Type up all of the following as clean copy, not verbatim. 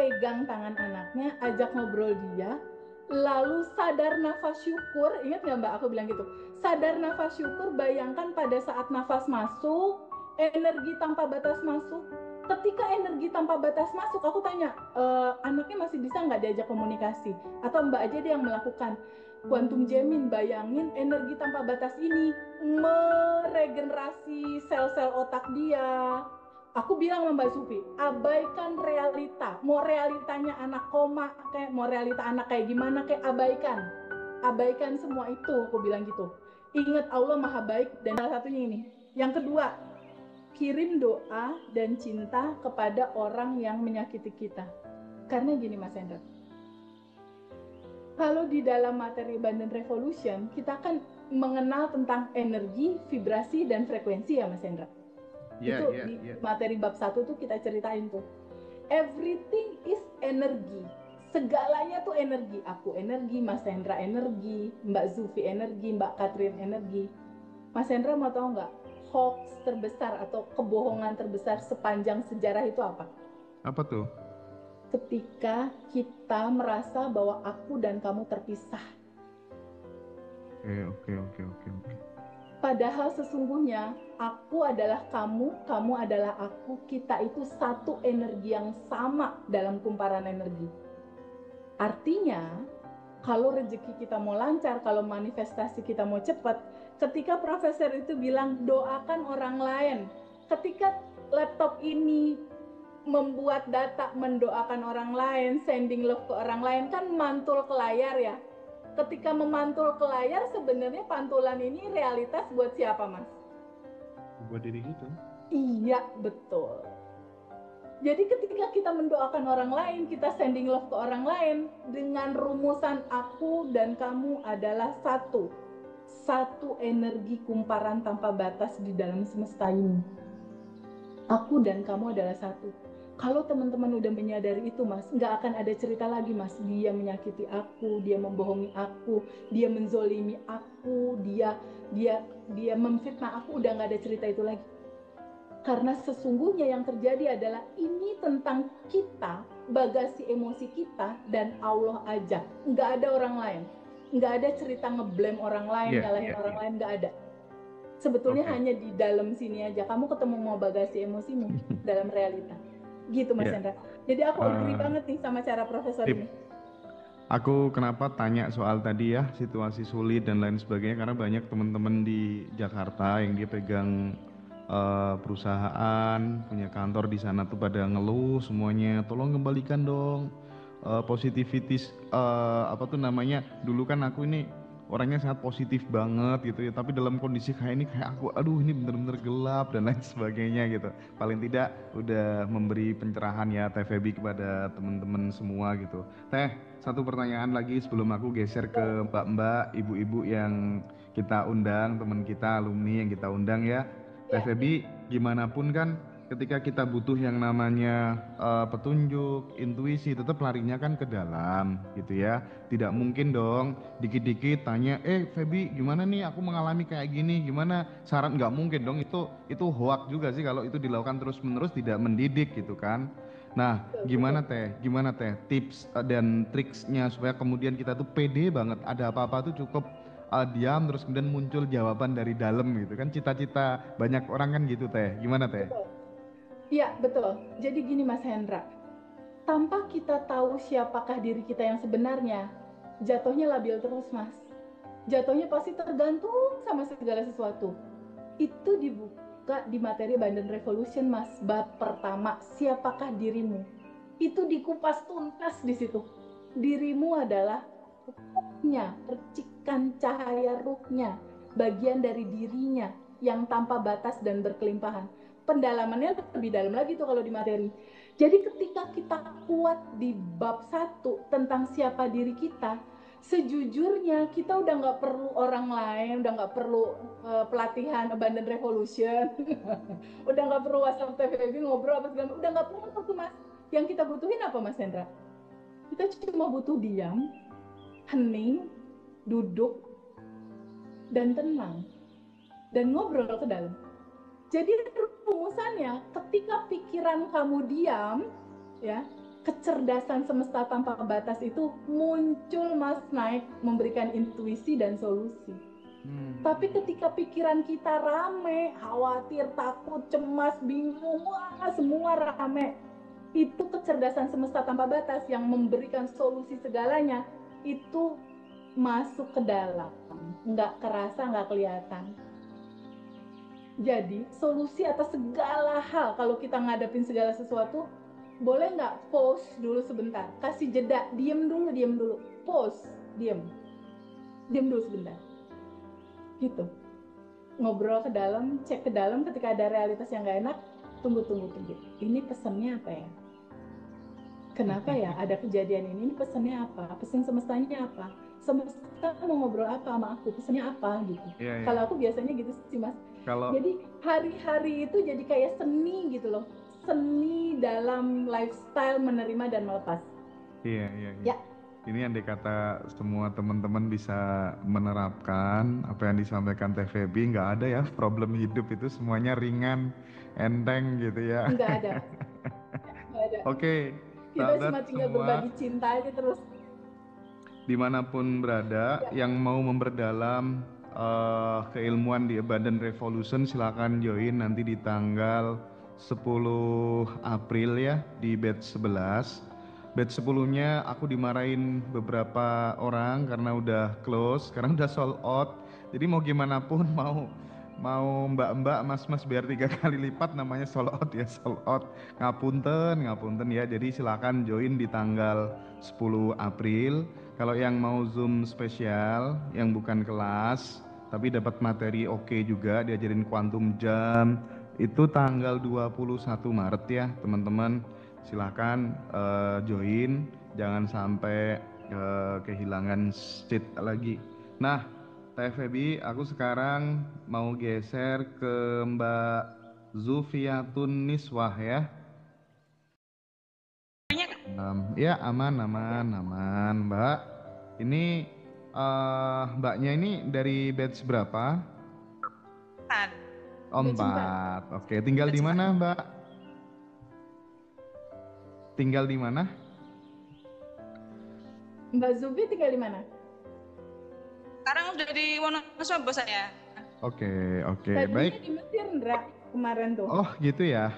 pegang tangan anaknya, ajak ngobrol dia, lalu sadar nafas syukur. Ingat nggak Mbak, aku bilang gitu. Sadar nafas syukur, bayangkan pada saat nafas masuk, energi tanpa batas masuk. Ketika energi tanpa batas masuk, aku tanya, anaknya masih bisa nggak diajak komunikasi? Atau Mbak aja dia yang melakukan. Quantum jamming, bayangin energi tanpa batas ini meregenerasi sel-sel otak dia. Aku bilang sama Mbak Sufi, abaikan realita. Mau realitanya anak koma, kayak mau realita anak kayak gimana, kayak abaikan. Abaikan semua itu, aku bilang gitu. Ingat Allah Maha Baik, dan salah satunya ini. Yang kedua, kirim doa dan cinta kepada orang yang menyakiti kita. Karena gini Mas Hendra, kalau di dalam materi Abundant Revolution, kita kan mengenal tentang energi, vibrasi, dan frekuensi ya Mas Hendra. Itu di materi bab 1 tuh kita ceritain tuh. Everything is energy. Segalanya tuh energi. Aku energi, Mas Hendra energi, Mbak Zufi energi, Mbak Katrin energi. Mas Hendra mau tahu nggak? Hoax terbesar atau kebohongan terbesar sepanjang sejarah itu apa? Apa tuh? Ketika kita merasa bahwa aku dan kamu terpisah. Oke. Padahal sesungguhnya aku adalah kamu, kamu adalah aku, kita itu satu energi yang sama dalam kumparan energi. Artinya, kalau rezeki kita mau lancar, kalau manifestasi kita mau cepat, ketika profesor itu bilang doakan orang lain, ketika laptop ini membuat data mendoakan orang lain, sending love ke orang lain, kan mantul ke layar ya. Ketika memantul ke layar, sebenarnya pantulan ini realitas buat siapa, Mas? Buat diri gitu. Iya, betul. Jadi ketika kita mendoakan orang lain, kita sending love ke orang lain, dengan rumusan aku dan kamu adalah satu. Satu energi kumparan tanpa batas di dalam semesta ini. Aku dan kamu adalah satu. Kalau teman-teman udah menyadari itu, Mas, nggak akan ada cerita lagi, Mas. Dia menyakiti aku, dia membohongi aku, dia menzolimi aku, dia memfitnah aku, udah nggak ada cerita itu lagi. Karena sesungguhnya yang terjadi adalah ini tentang kita, bagasi emosi kita, dan Allah aja. Nggak ada orang lain. Nggak ada cerita ngeblame orang lain, nyalahin orang lain, nggak ada. Sebetulnya hanya di dalam sini aja kamu ketemu mau bagasi emosimu dalam realita gitu Mas Hendra. Jadi aku agree banget nih sama cara profesor ini. Aku kenapa tanya soal tadi ya, situasi sulit dan lain sebagainya, karena banyak teman-teman di Jakarta yang dia pegang perusahaan, punya kantor di sana tuh pada ngeluh semuanya, tolong kembalikan dong positivitis, apa tuh namanya, dulu kan aku ini orangnya sangat positif banget gitu ya, tapi dalam kondisi kayak ini kayak aku, aduh ini bener-bener gelap dan lain sebagainya gitu. Paling tidak udah memberi pencerahan ya Teh Febi kepada teman-teman semua gitu. Teh, satu pertanyaan lagi sebelum aku geser ke mbak-mbak, ibu-ibu yang kita undang, teman kita, alumni yang kita undang ya. Teh Febi, gimana pun kan ketika kita butuh yang namanya petunjuk, intuisi, tetap larinya kan ke dalam gitu ya. Tidak mungkin dong dikit-dikit tanya, Febi gimana nih aku mengalami kayak gini, gimana saran, nggak mungkin dong, itu hoak juga sih kalau itu dilakukan terus-menerus, tidak mendidik gitu kan. Nah, gimana teh tips dan triksnya supaya kemudian kita tuh pede banget, ada apa-apa tuh cukup diam terus kemudian muncul jawaban dari dalam gitu kan, cita-cita banyak orang kan gitu teh, gimana teh? Iya betul. Jadi gini Mas Hendra, tanpa kita tahu siapakah diri kita yang sebenarnya, jatuhnya labil terus Mas. Jatuhnya pasti tergantung sama segala sesuatu. Itu dibuka di materi Abundant Revolution Mas, bab pertama, siapakah dirimu? Itu dikupas tuntas di situ. Dirimu adalah ruhnya, percikan cahaya ruhnya, bagian dari dirinya yang tanpa batas dan berkelimpahan. Pendalamannya lebih dalam lagi tuh kalau di materi. Jadi ketika kita kuat di bab 1 tentang siapa diri kita, sejujurnya kita udah nggak perlu orang lain, udah nggak perlu pelatihan Abundant Revolution, udah nggak perlu WhatsApp TVB ngobrol apa segala, udah nggak perlu tuh Mas. Yang kita butuhin apa Mas Hendra? Kita cuma butuh diam, hening, duduk, dan tenang, dan ngobrol ke dalam. Jadi rumusannya, ketika pikiran kamu diam, ya, kecerdasan semesta tanpa batas itu muncul Mas naik memberikan intuisi dan solusi. Tapi ketika pikiran kita rame, khawatir, takut, cemas, bingung, wah semua rame, itu kecerdasan semesta tanpa batas yang memberikan solusi segalanya itu masuk ke dalam, nggak kerasa, nggak kelihatan. Jadi solusi atas segala hal kalau kita ngadepin segala sesuatu, boleh nggak pause dulu sebentar, kasih jeda, diem dulu, pause, diem dulu sebentar, gitu. Ngobrol ke dalam, cek ke dalam, ketika ada realitas yang nggak enak, tunggu. Ini pesannya apa ya? Kenapa ya ada kejadian ini pesannya apa? Pesan semestanya apa? Semesta mau ngobrol apa sama aku? Pesannya apa gitu? Iya. Kalau aku biasanya gitu sih Mas. Kalau Jadi hari-hari itu jadi kayak seni gitu loh. Seni dalam lifestyle menerima dan melepas. Iya. Ya. Ini andai kata semua teman-teman bisa menerapkan apa yang disampaikan Teh Feby, nggak ada ya problem hidup itu, semuanya ringan, enteng gitu ya. Nggak ada. Oke, Kita cuma sahabat tinggal semua, berbagi cinta aja terus. dimanapun berada, yang mau memperdalam keilmuan di Abundant Revolution, silakan join nanti di tanggal 10 April ya, di batch 11. Batch 10-nya aku dimarahin beberapa orang karena udah close, sekarang udah sold out. Jadi mau gimana pun, mau mbak-mbak, mas-mas biar 3 kali lipat, namanya sold out ya, sold out. Ngapunten ya. Jadi silakan join di tanggal 10 April. Kalau yang mau Zoom spesial, yang bukan kelas, tapi dapat materi oke juga, diajarin quantum jam, itu tanggal 21 Maret ya teman-teman. Silahkan join, jangan sampai kehilangan seat lagi. Nah, Teh Feby, aku sekarang mau geser ke Mbak Zufiatun Niswah ya. Ya aman Mbak. Ini mbaknya ini dari batch berapa? 4. Oke, tinggal di mana Mbak? Tinggal di mana? Mbak Zubi tinggal di mana? Sekarang udah di Wonosobo saya. Oke, Tadinya baik. di Mesir, Ndra, kemarin tuh. Oh gitu ya.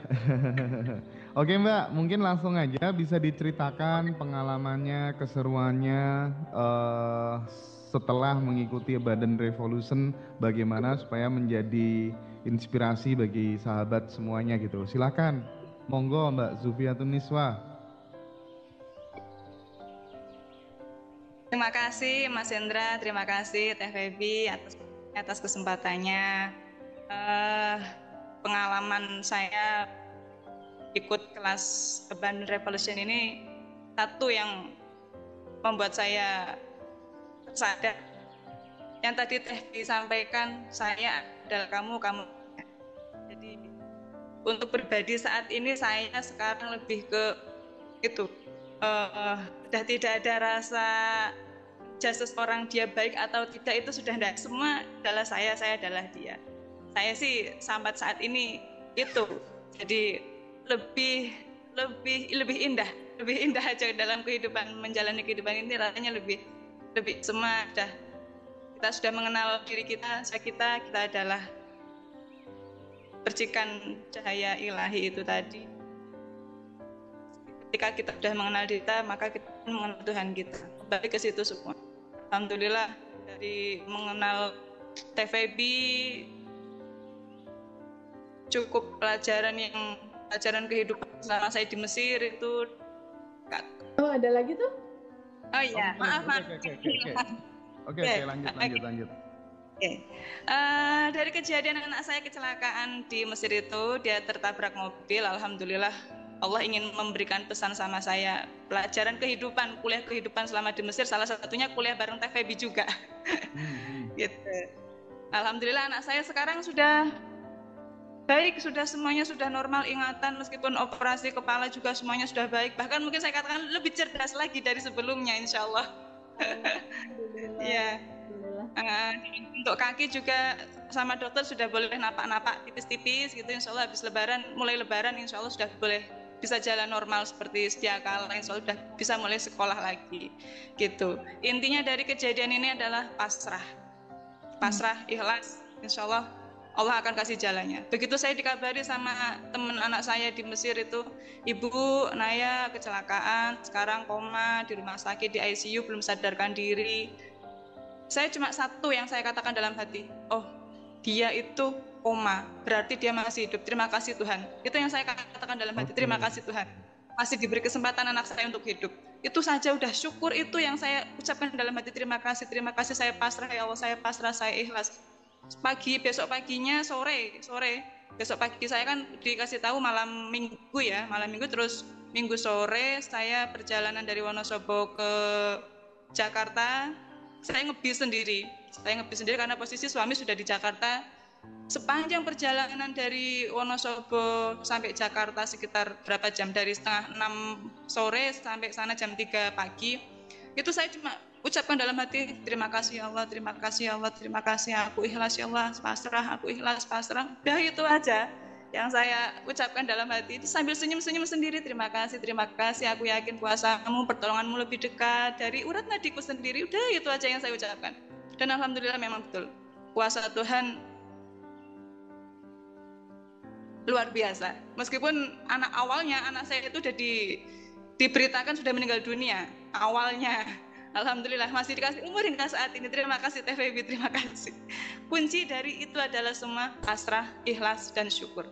Oke Mbak, mungkin langsung aja bisa diceritakan pengalamannya, keseruannya setelah mengikuti Abundant Revolution, bagaimana supaya menjadi inspirasi bagi sahabat semuanya gitu. Silakan, monggo Mbak Zufiatun Niswah. Terima kasih Mas Hendra, terima kasih Teh Feby atas kesempatannya. Pengalaman saya ikut kelas Abundant Revolution ini satu yang membuat saya sadar. Yang tadi Teh disampaikan, saya adalah kamu. Jadi untuk pribadi saat ini saya sekarang lebih ke itu. Sudah tidak ada rasa jasa seorang dia baik atau tidak, itu sudah tidak. Semua adalah saya adalah dia. Saya sih sampai saat ini itu. Jadi lebih indah aja dalam kehidupan, menjalani kehidupan ini rasanya lebih semua kita sudah mengenal diri kita adalah percikan cahaya ilahi itu tadi. Ketika kita sudah mengenal diri kita, maka kita mengenal Tuhan kita. Balik ke situ semua. Alhamdulillah, dari mengenal Teh Feby cukup pelajaran kehidupan selama saya di Mesir itu. Oh, ada lagi tuh? Oh iya, maaf. Oke, lanjut. Dari kejadian anak saya kecelakaan di Mesir itu, dia tertabrak mobil. Alhamdulillah, Allah ingin memberikan pesan sama saya, pelajaran kehidupan, kuliah kehidupan selama di Mesir, salah satunya kuliah bareng Teh Feby juga. Gitu. Alhamdulillah anak saya sekarang sudah baik, semuanya sudah normal ingatan, meskipun operasi kepala juga semuanya sudah baik. Bahkan mungkin saya katakan lebih cerdas lagi dari sebelumnya, insya Allah. Iya. Untuk kaki juga sama dokter sudah boleh napak-napak tipis-tipis gitu, insya Allah mulai lebaran insya Allah sudah boleh bisa jalan normal seperti sedia kala, insya Allah sudah bisa mulai sekolah lagi gitu. Intinya dari kejadian ini adalah pasrah, ikhlas, insya Allah Allah akan kasih jalannya. Begitu saya dikabari sama teman anak saya di Mesir itu, Ibu Naya kecelakaan, sekarang koma di rumah sakit di ICU, belum sadarkan diri. Saya cuma satu yang saya katakan dalam hati, oh dia itu koma, berarti dia masih hidup, terima kasih Tuhan. Itu yang saya katakan dalam hati, terima kasih Tuhan, masih diberi kesempatan anak saya untuk hidup. Itu saja udah syukur, itu yang saya ucapkan dalam hati, terima kasih saya pasrah ya Allah, saya pasrah, saya ikhlas. Besok paginya sore besok pagi saya kan dikasih tahu malam minggu, terus minggu sore saya perjalanan dari Wonosobo ke Jakarta. Saya ngebis sendiri karena posisi suami sudah di Jakarta. Sepanjang perjalanan dari Wonosobo sampai Jakarta sekitar berapa jam, dari setengah 6 sore sampai sana jam 3 pagi, itu saya cuma ucapkan dalam hati, terima kasih ya Allah, terima kasih ya Allah, terima kasih, aku ikhlas ya Allah, pasrah, aku ikhlas, pasrah. Udah itu aja yang saya ucapkan dalam hati, itu sambil senyum-senyum sendiri, terima kasih, aku yakin kuasamu, pertolonganmu lebih dekat dari urat nadiku sendiri. Udah itu aja yang saya ucapkan. Dan alhamdulillah memang betul, kuasa Tuhan luar biasa. Meskipun anak saya itu sudah diberitakan sudah meninggal dunia awalnya. Alhamdulillah masih dikasih umur hingga saat ini. Terima kasih TVB, terima kasih. Kunci dari itu adalah semua pasrah, ikhlas, dan syukur.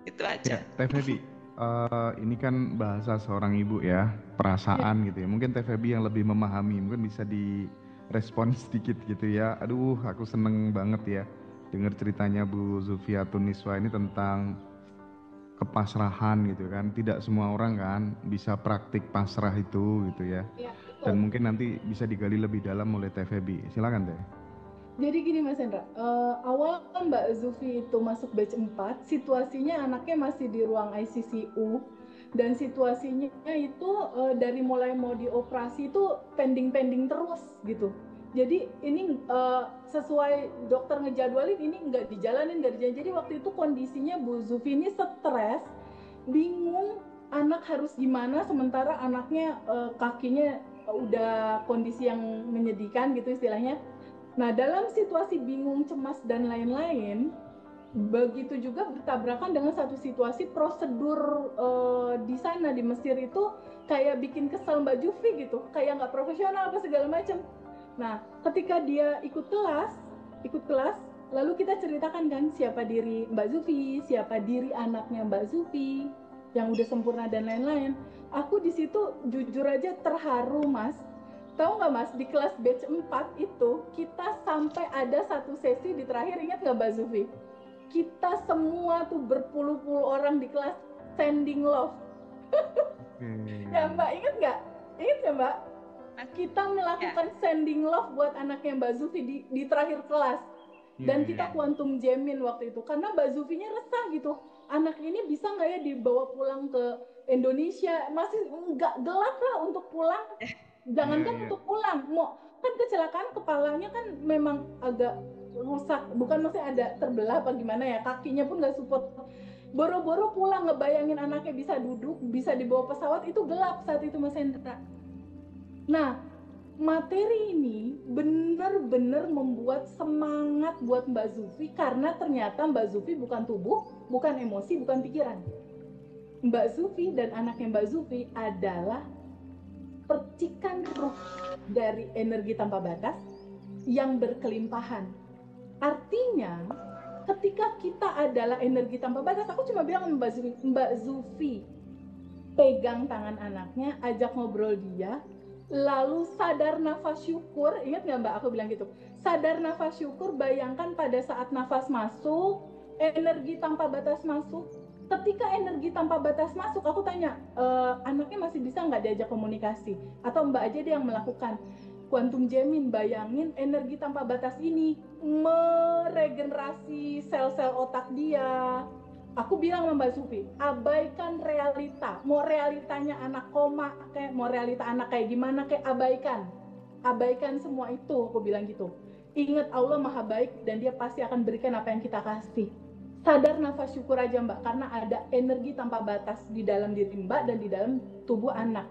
Itu aja. Ya, TVB, ini kan bahasa seorang ibu ya, perasaan gitu ya. Mungkin TVB yang lebih memahami, mungkin bisa direspon sedikit gitu ya. Aduh, aku seneng banget ya dengar ceritanya Bu Zulfiatun Niswa ini tentang kepasrahan gitu kan. Tidak semua orang kan bisa praktik pasrah itu gitu ya. Dan mungkin nanti bisa digali lebih dalam oleh TVB. Silakan Teh. Jadi gini Mas Hendra, awal kan Mbak Zufi itu masuk batch 4, situasinya anaknya masih di ruang ICCU, dan situasinya itu dari mulai mau dioperasi itu pending terus gitu. Jadi ini sesuai dokter ngejadwalin, ini nggak dijalanin. Jadi waktu itu kondisinya Bu Zufi ini stres, bingung anak harus gimana, sementara anaknya kakinya udah kondisi yang menyedihkan gitu istilahnya. Nah, dalam situasi bingung, cemas, dan lain-lain, begitu juga bertabrakan dengan satu situasi prosedur di sana di Mesir itu kayak bikin kesel Mbak Jufi gitu, kayak nggak profesional apa segala macam. Nah, ketika dia ikut kelas, lalu kita ceritakan kan siapa diri Mbak Zufi, siapa diri anaknya Mbak Zufi yang udah sempurna dan lain-lain. Aku di situ jujur aja terharu Mas. Tahu nggak Mas, di kelas batch 4 itu kita sampai ada satu sesi di terakhir, ingat nggak Mbak Zufi? Kita semua tuh berpuluh-puluh orang di kelas sending love. Ya Mbak, ingat nggak? Ingat nggak Mbak? Kita melakukan sending love buat anaknya Mbak Zufi di terakhir kelas. Dan kita quantum jamin waktu itu, karena Mbak Zufinya resah gitu. Anak ini bisa nggak ya dibawa pulang ke Indonesia? Masih nggak gelap lah untuk pulang. Jangankan untuk pulang, mau kan kecelakaan kepalanya kan memang agak rusak, bukan maksudnya ada terbelah apa gimana ya, kakinya pun nggak support. Boro-boro pulang, ngebayangin anaknya bisa duduk, bisa dibawa pesawat, itu gelap saat itu Mas Hendra. Nah, materi ini benar-benar membuat semangat buat Mbak Zufi, karena ternyata Mbak Zufi bukan tubuh, bukan emosi, bukan pikiran. Mbak Zufi dan anaknya Mbak Zufi adalah percikan ruh dari energi tanpa batas yang berkelimpahan. Artinya, ketika kita adalah energi tanpa batas, aku cuma bilang Mbak Zufi, pegang tangan anaknya, ajak ngobrol dia, lalu sadar nafas syukur. Ingat nggak Mbak, aku bilang gitu, sadar nafas syukur, bayangkan pada saat nafas masuk, energi tanpa batas masuk. Ketika energi tanpa batas masuk, aku tanya, anaknya masih bisa nggak diajak komunikasi? Atau Mbak aja dia yang melakukan quantum jamming. Bayangin energi tanpa batas ini meregenerasi sel-sel otak dia. Aku bilang sama Mbak Sufi, abaikan realita. Mau realitanya anak koma, kayak mau realita anak kayak gimana, kayak abaikan semua itu. Aku bilang gitu. Ingat Allah Maha Baik dan Dia pasti akan berikan apa yang kita kasih. sadar nafas syukur aja Mbak, karena ada energi tanpa batas di dalam diri Mbak dan di dalam tubuh anak.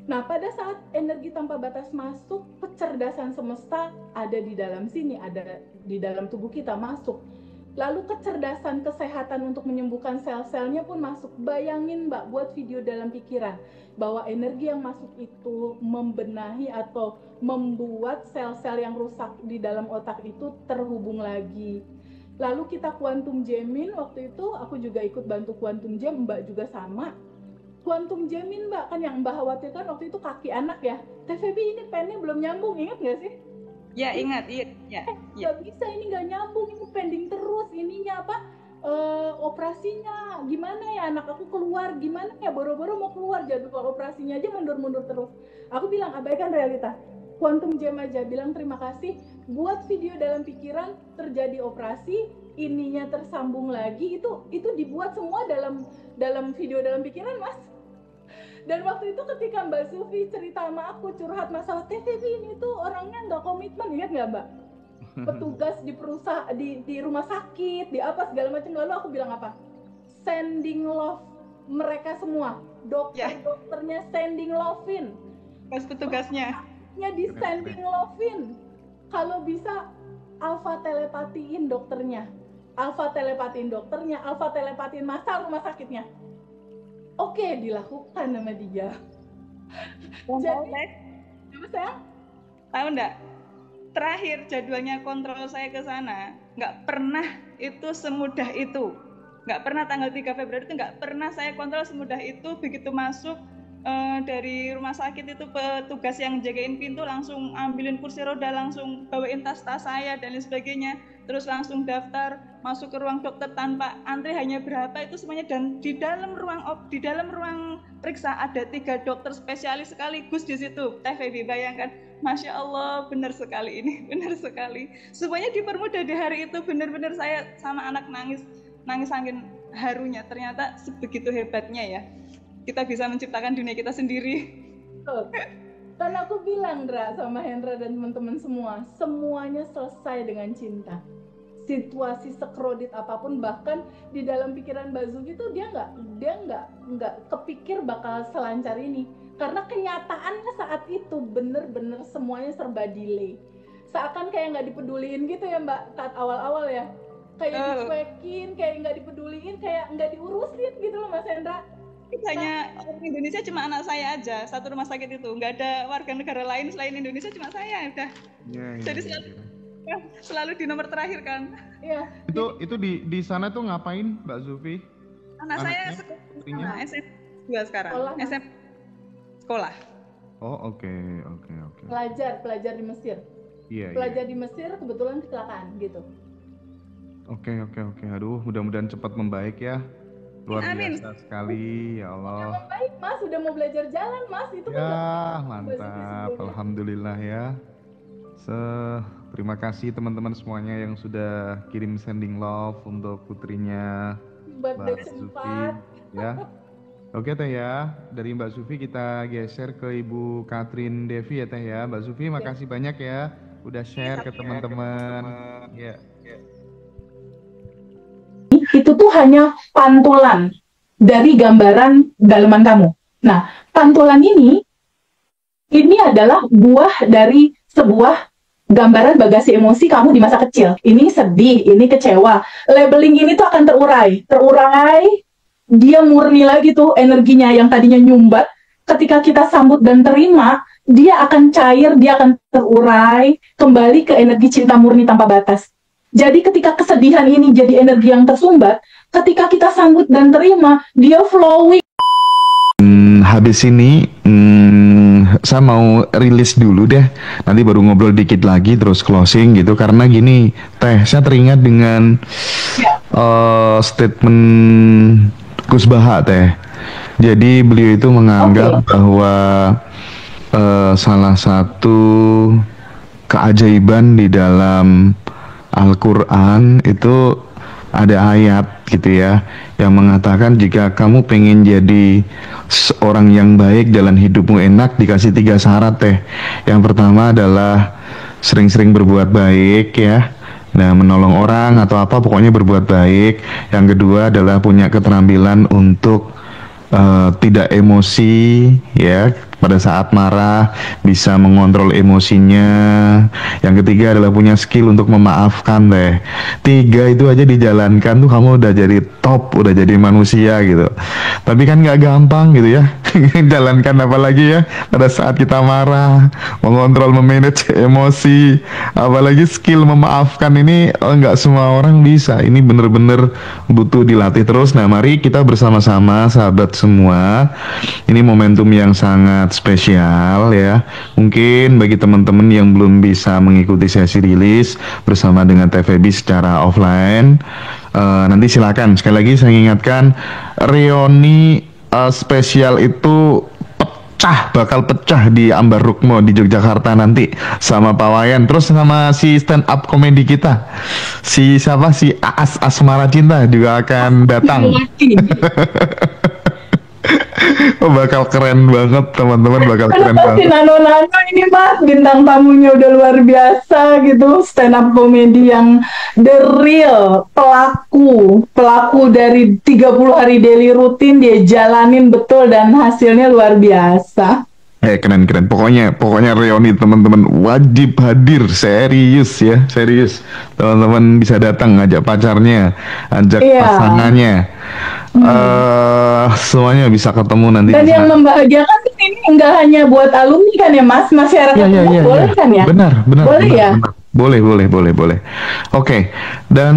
Nah, pada saat energi tanpa batas masuk, kecerdasan semesta ada di dalam sini, ada di dalam tubuh kita masuk. Lalu kecerdasan kesehatan untuk menyembuhkan sel-selnya pun masuk. Bayangin Mbak, buat video dalam pikiran, bahwa energi yang masuk itu membenahi atau membuat sel-sel yang rusak di dalam otak itu terhubung lagi. Lalu kita quantum jamming, waktu itu aku juga ikut bantu quantum jam, Mbak juga sama. Quantum jamming Mbak, kan yang Mbak khawatirkan waktu itu kaki anak ya. TVB ini pennya belum nyambung, ingat nggak sih? Ya ingat, iya. Nggak bisa, ini nggak nyambung, ini pending terus, ininya apa? Operasinya gimana ya, anak aku keluar gimana ya, boro-boro mau keluar, jadwal operasinya aja mundur-mundur terus. Aku bilang abaikan realita, quantum jam aja, bilang terima kasih, buat video dalam pikiran, terjadi operasi, ininya tersambung lagi, itu dibuat semua dalam video dalam pikiran Mas. Dan waktu itu ketika Mbak Sufi cerita sama aku, curhat masalah TVB ini tuh orangnya nggak komitmen, ingat nggak Mbak? Petugas di perusahaan, di rumah sakit, di apa segala macam. Lalu aku bilang apa? Sending love mereka semua, dokternya sending love-in, pas petugasnya di sending love-in. Kalau bisa alpha telepatiin dokternya, alpha telepatiin masa rumah sakitnya. Oke, dilakukan sama dia. Jadi, apa sayang? Tahu enggak? Terakhir jadwalnya kontrol saya ke sana, nggak pernah itu semudah itu. Nggak pernah tanggal 3 Februari itu nggak pernah saya kontrol semudah itu. Begitu masuk dari rumah sakit itu, petugas yang jagain pintu langsung ambilin kursi roda, langsung bawain tas-tas saya dan lain sebagainya, terus langsung daftar masuk ke ruang dokter tanpa antri, hanya berapa itu semuanya. Dan di dalam ruang periksa ada 3 dokter spesialis sekaligus di situ. TVB, bayangkan, Masya Allah, benar sekali ini, benar sekali. Semuanya dipermudah di hari itu, benar-benar saya sama anak nangis saking harunya. Ternyata sebegitu hebatnya ya, kita bisa menciptakan dunia kita sendiri. Kan aku bilang Dra sama Hendra dan teman-teman semua, semuanya selesai dengan cinta. Situasi sekrodit apapun, bahkan di dalam pikiran Mbak Zufi itu dia nggak kepikir bakal selancar ini, karena kenyataannya saat itu bener-bener semuanya serba delay. Seakan kayak nggak dipeduliin gitu ya Mbak, saat awal-awal ya, kayak dicuekin, kayak nggak dipeduliin, kayak nggak diurusin gitu loh Mas Hendra. Hanya orang Indonesia cuma anak saya aja, satu rumah sakit itu, nggak ada warga negara lain selain Indonesia, cuma saya udah. Jadi selalu di nomor terakhir kan. Iya. Itu di sana tuh ngapain Mbak Zufi? Anak saya SMP 2 sekarang. Sekolah. Oh oke. Pelajar di Mesir. Iya. Pelajar di Mesir kebetulan kecelakaan gitu. Oke. Aduh, mudah-mudahan cepat membaik ya. Luar biasa sekali, ya Allah. Udah membaik Mas, udah mau belajar jalan Mas, itu ya mantap, alhamdulillah ya. Terima kasih teman-teman semuanya yang sudah kirim sending love untuk putrinya Mbak Sufi ya. Oke Teh ya, dari Mbak Sufi kita geser ke Ibu Katrin Devi ya Teh ya. Mbak Sufi makasih banyak ya udah share ke teman-teman. Ya. Itu tuh hanya pantulan dari gambaran dalaman kamu. Nah, pantulan ini adalah buah dari sebuah gambaran bagasi emosi kamu di masa kecil. Ini sedih, ini kecewa. Labeling ini tuh akan terurai, dia murni lagi tuh energinya yang tadinya nyumbat. Ketika kita sambut dan terima, dia akan cair, dia akan terurai, kembali ke energi cinta murni tanpa batas. Jadi ketika kesedihan ini jadi energi yang tersumbat, ketika kita sambut dan terima, dia flowing. Habis ini saya mau rilis dulu deh, nanti baru ngobrol dikit lagi terus closing gitu. Karena gini Teh, saya teringat dengan statement Gus Baha Teh. Jadi beliau itu menganggap bahwa salah satu keajaiban di dalam Al-Quran itu ada ayat gitu ya yang mengatakan jika kamu pengen jadi seorang yang baik, jalan hidupmu enak, dikasih 3 syarat Teh. Yang pertama adalah sering-sering berbuat baik ya. Nah, menolong orang atau apa pokoknya berbuat baik. Yang kedua adalah punya keterampilan untuk tidak emosi ya pada saat marah, bisa mengontrol emosinya. Yang ketiga adalah punya skill untuk memaafkan deh. 3 itu aja dijalankan tuh kamu udah jadi top, udah jadi manusia gitu. Tapi kan nggak gampang gitu ya. Jalankan apalagi ya pada saat kita marah, mengontrol, memanage emosi, apalagi skill memaafkan ini nggak semua orang bisa. Ini bener-bener butuh dilatih terus. Nah, mari kita bersama-sama sahabat semua. Ini momentum yang sangat spesial ya. Mungkin bagi teman-teman yang belum bisa mengikuti sesi rilis bersama dengan TVB secara offline, nanti silakan. Sekali lagi saya ingatkan, reuni spesial itu bakal pecah di Ambar Rukmo di Yogyakarta nanti sama Pak Wayan, terus sama si stand up komedi kita, si siapa, si Aas Asmara Cinta juga akan datang. Oh, bakal keren banget teman-teman, bakal keren banget. Nano-nano ini Mas, bintang tamunya udah luar biasa gitu, stand up comedy yang the real pelaku dari 30 hari daily rutin dia jalanin betul dan hasilnya luar biasa. Keren. Pokoknya reuni teman-teman wajib hadir, serius ya, serius. Teman-teman bisa datang, ngajak pacarnya, ajak pasangannya. Semuanya bisa ketemu nanti. Dan yang membahagiakan ini enggak hanya buat alumni kan ya Mas, masyarakat boleh kan ya? Benar. Boleh ya? Benar. Boleh. Oke. Dan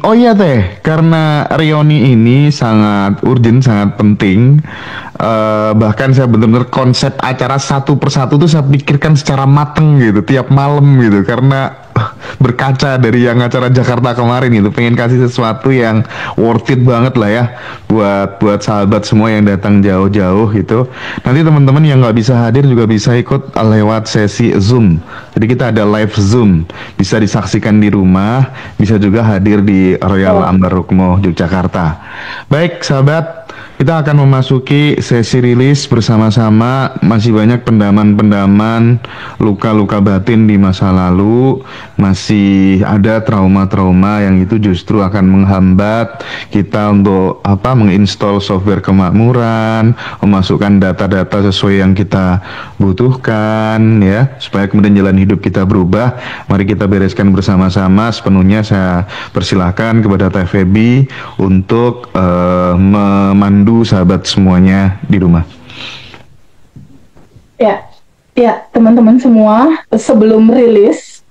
oh iya Teh, karena reuni ini sangat urgent, sangat penting. Bahkan saya benar-benar konsep acara satu persatu tuh saya pikirkan secara mateng gitu tiap malam gitu, karena berkaca dari yang acara Jakarta kemarin gitu, pengen kasih sesuatu yang worth it banget lah ya buat sahabat semua yang datang jauh-jauh gitu. Nanti teman-teman yang nggak bisa hadir juga bisa ikut lewat sesi Zoom. Jadi kita ada live Zoom, bisa disaksikan di rumah, bisa juga hadir di Royal Ambar Rukmo Yogyakarta. Baik sahabat, kita akan memasuki sesi rilis bersama-sama. Masih banyak pendaman-pendaman luka-luka batin di masa lalu, masih ada trauma-trauma yang itu justru akan menghambat kita untuk menginstall software kemakmuran, memasukkan data-data sesuai yang kita butuhkan ya, supaya kemudian jalan hidup kita berubah. Mari kita bereskan bersama-sama. Sepenuhnya saya persilahkan kepada TVB untuk memandu sahabat semuanya di rumah. Ya, teman-teman semua, sebelum rilis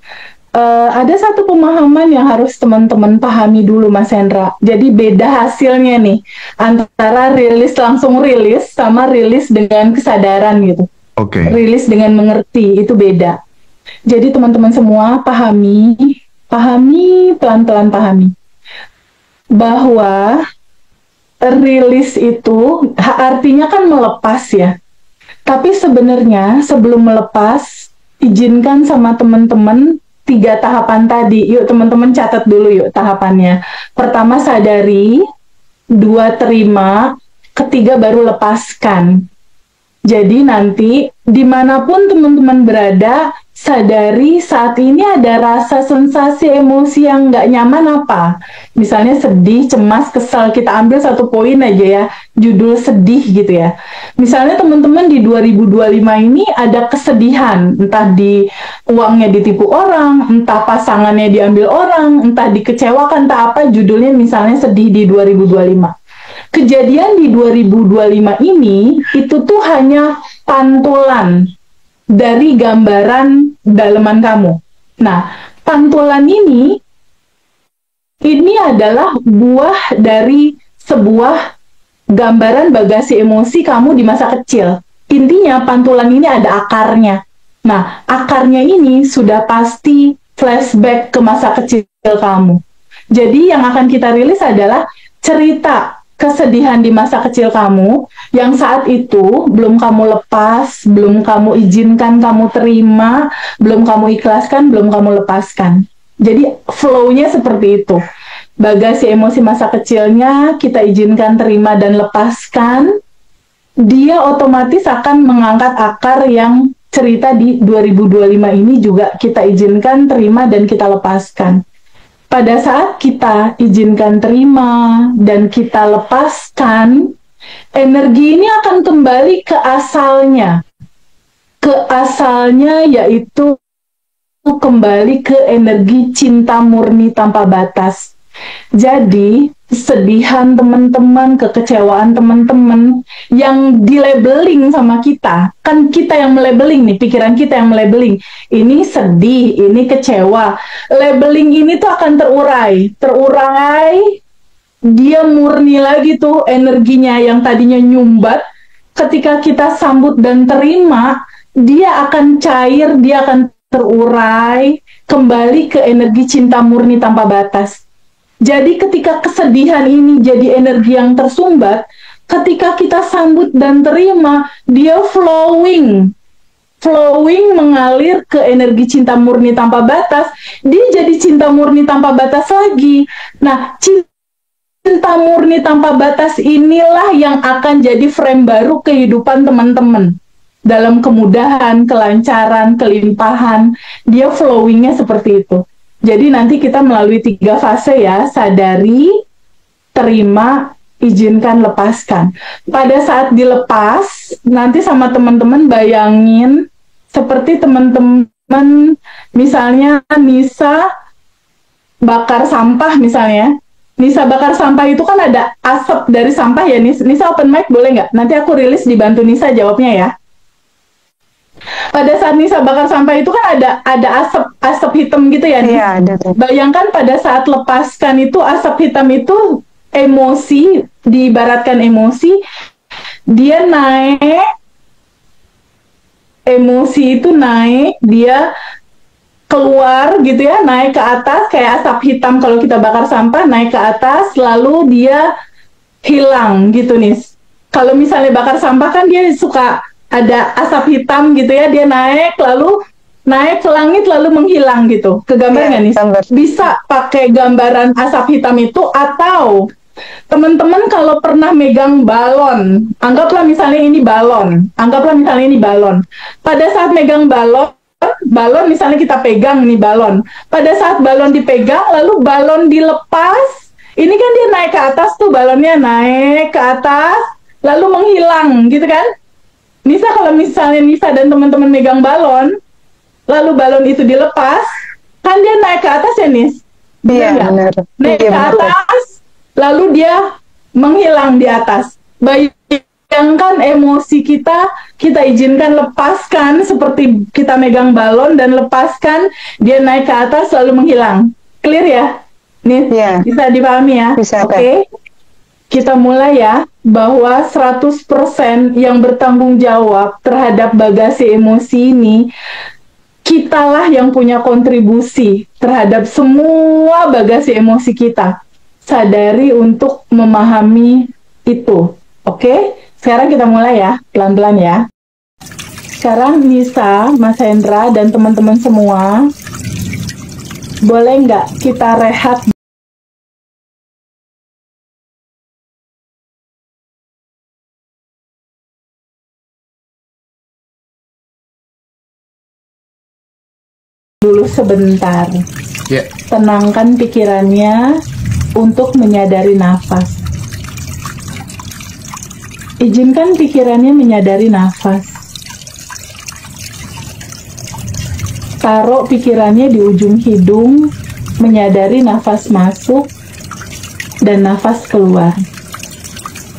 ada satu pemahaman yang harus teman-teman pahami dulu Mas Hendra. Jadi beda hasilnya nih antara langsung rilis sama rilis dengan kesadaran gitu. Oke. Rilis dengan mengerti itu beda. Jadi teman-teman semua pahami, pelan-pelan pahami bahwa rilis itu artinya kan melepas ya. Tapi sebenarnya sebelum melepas, izinkan sama teman-teman 3 tahapan tadi. Yuk teman-teman catat dulu yuk tahapannya. Pertama sadari, 2 terima, ketiga baru lepaskan. Jadi nanti dimanapun teman-teman berada, sadari saat ini ada rasa sensasi emosi yang nggak nyaman apa. Misalnya sedih, cemas, kesal. Kita ambil 1 poin aja ya, judul sedih gitu ya. Misalnya teman-teman di 2025 ini ada kesedihan, entah di uangnya ditipu orang, entah pasangannya diambil orang, entah dikecewakan, entah apa, judulnya misalnya sedih di 2025. Kejadian di 2025 ini itu tuh hanya pantulan dari gambaran daleman kamu. Nah, pantulan ini adalah buah dari sebuah gambaran bagasi emosi kamu di masa kecil. Intinya pantulan ini ada akarnya. Nah, akarnya ini sudah pasti flashback ke masa kecil kamu. Jadi yang akan kita rilis adalah cerita kesedihan di masa kecil kamu yang saat itu belum kamu lepas, belum kamu izinkan kamu terima, belum kamu ikhlaskan, belum kamu lepaskan. Jadi flow-nya seperti itu. Bagasi emosi masa kecilnya kita izinkan terima dan lepaskan, dia otomatis akan mengangkat akar yang cerita di 2025 ini juga kita izinkan terima dan kita lepaskan. pada saat kita izinkan terima dan kita lepaskan, energi ini akan kembali ke asalnya. Ke asalnya yaitu kembali ke energi cinta murni tanpa batas. Jadi, kesedihan teman-teman, kekecewaan teman-teman yang dilabeling sama kita, kan kita yang melabeling nih, pikiran kita yang melabeling. Ini sedih, ini kecewa. Labeling ini tuh akan terurai, dia murni lagi tuh energinya yang tadinya nyumbat. Ketika kita sambut dan terima, dia akan cair, dia akan terurai, kembali ke energi cinta murni tanpa batas. Jadi ketika kesedihan ini jadi energi yang tersumbat, ketika kita sambut dan terima, dia flowing mengalir ke energi cinta murni tanpa batas, dia jadi cinta murni tanpa batas lagi. Nah, cinta murni tanpa batas inilah yang akan jadi frame baru kehidupan teman-teman. Dalam kemudahan, kelancaran, kelimpahan, dia flowingnya seperti itu. Jadi nanti kita melalui 3 fase ya, sadari, terima, izinkan, lepaskan. Pada saat dilepas, nanti sama teman-teman bayangin seperti teman-teman misalnya Nisa bakar sampah misalnya. Nisa bakar sampah itu kan ada asap dari sampah ya. Nisa open mic boleh nggak? Nanti aku rilis dibantu Nisa jawabnya ya. Pada saat Nisa bakar sampah itu kan ada asap hitam gitu ya, Nis? Iya, ada tuh. Bayangkan pada saat lepaskan itu asap hitam itu emosi, diibaratkan emosi, dia naik, emosi itu naik, dia keluar gitu ya, naik ke atas kayak asap hitam kalau kita bakar sampah, naik ke atas, lalu dia hilang gitu, Nis. Kalau misalnya bakar sampah kan dia suka ada asap hitam gitu ya, dia naik lalu naik ke langit lalu menghilang gitu. Kegambar nggak nih? Bisa pakai gambaran asap hitam itu, atau teman-teman kalau pernah megang balon, anggaplah misalnya ini balon, pada saat megang balon misalnya kita pegang nih balon, pada saat balon dipegang lalu balon dilepas, ini kan dia naik ke atas tuh, balonnya naik ke atas lalu menghilang gitu kan. Nisa kalau misalnya Nisa dan teman-teman megang balon, lalu balon itu dilepas, kan dia naik ke atas ya, Nis? Iya, benar. Naik ke atas, lalu dia menghilang di atas. Bayangkan emosi kita izinkan lepaskan seperti kita megang balon dan lepaskan, dia naik ke atas lalu menghilang. Clear ya? Nis, bisa dipahami ya? Bisa. Oke. Kita mulai ya, bahwa 100% yang bertanggung jawab terhadap bagasi emosi ini, kitalah yang punya kontribusi terhadap semua bagasi emosi kita. Sadari untuk memahami itu. Oke? Sekarang kita mulai ya, pelan-pelan ya. Sekarang Nisa, Mas Hendra, dan teman-teman semua, boleh nggak kita rehat dulu sebentar. Tenangkan pikirannya untuk menyadari nafas. Izinkan pikirannya menyadari nafas. Taruh pikirannya di ujung hidung, menyadari nafas masuk dan nafas keluar.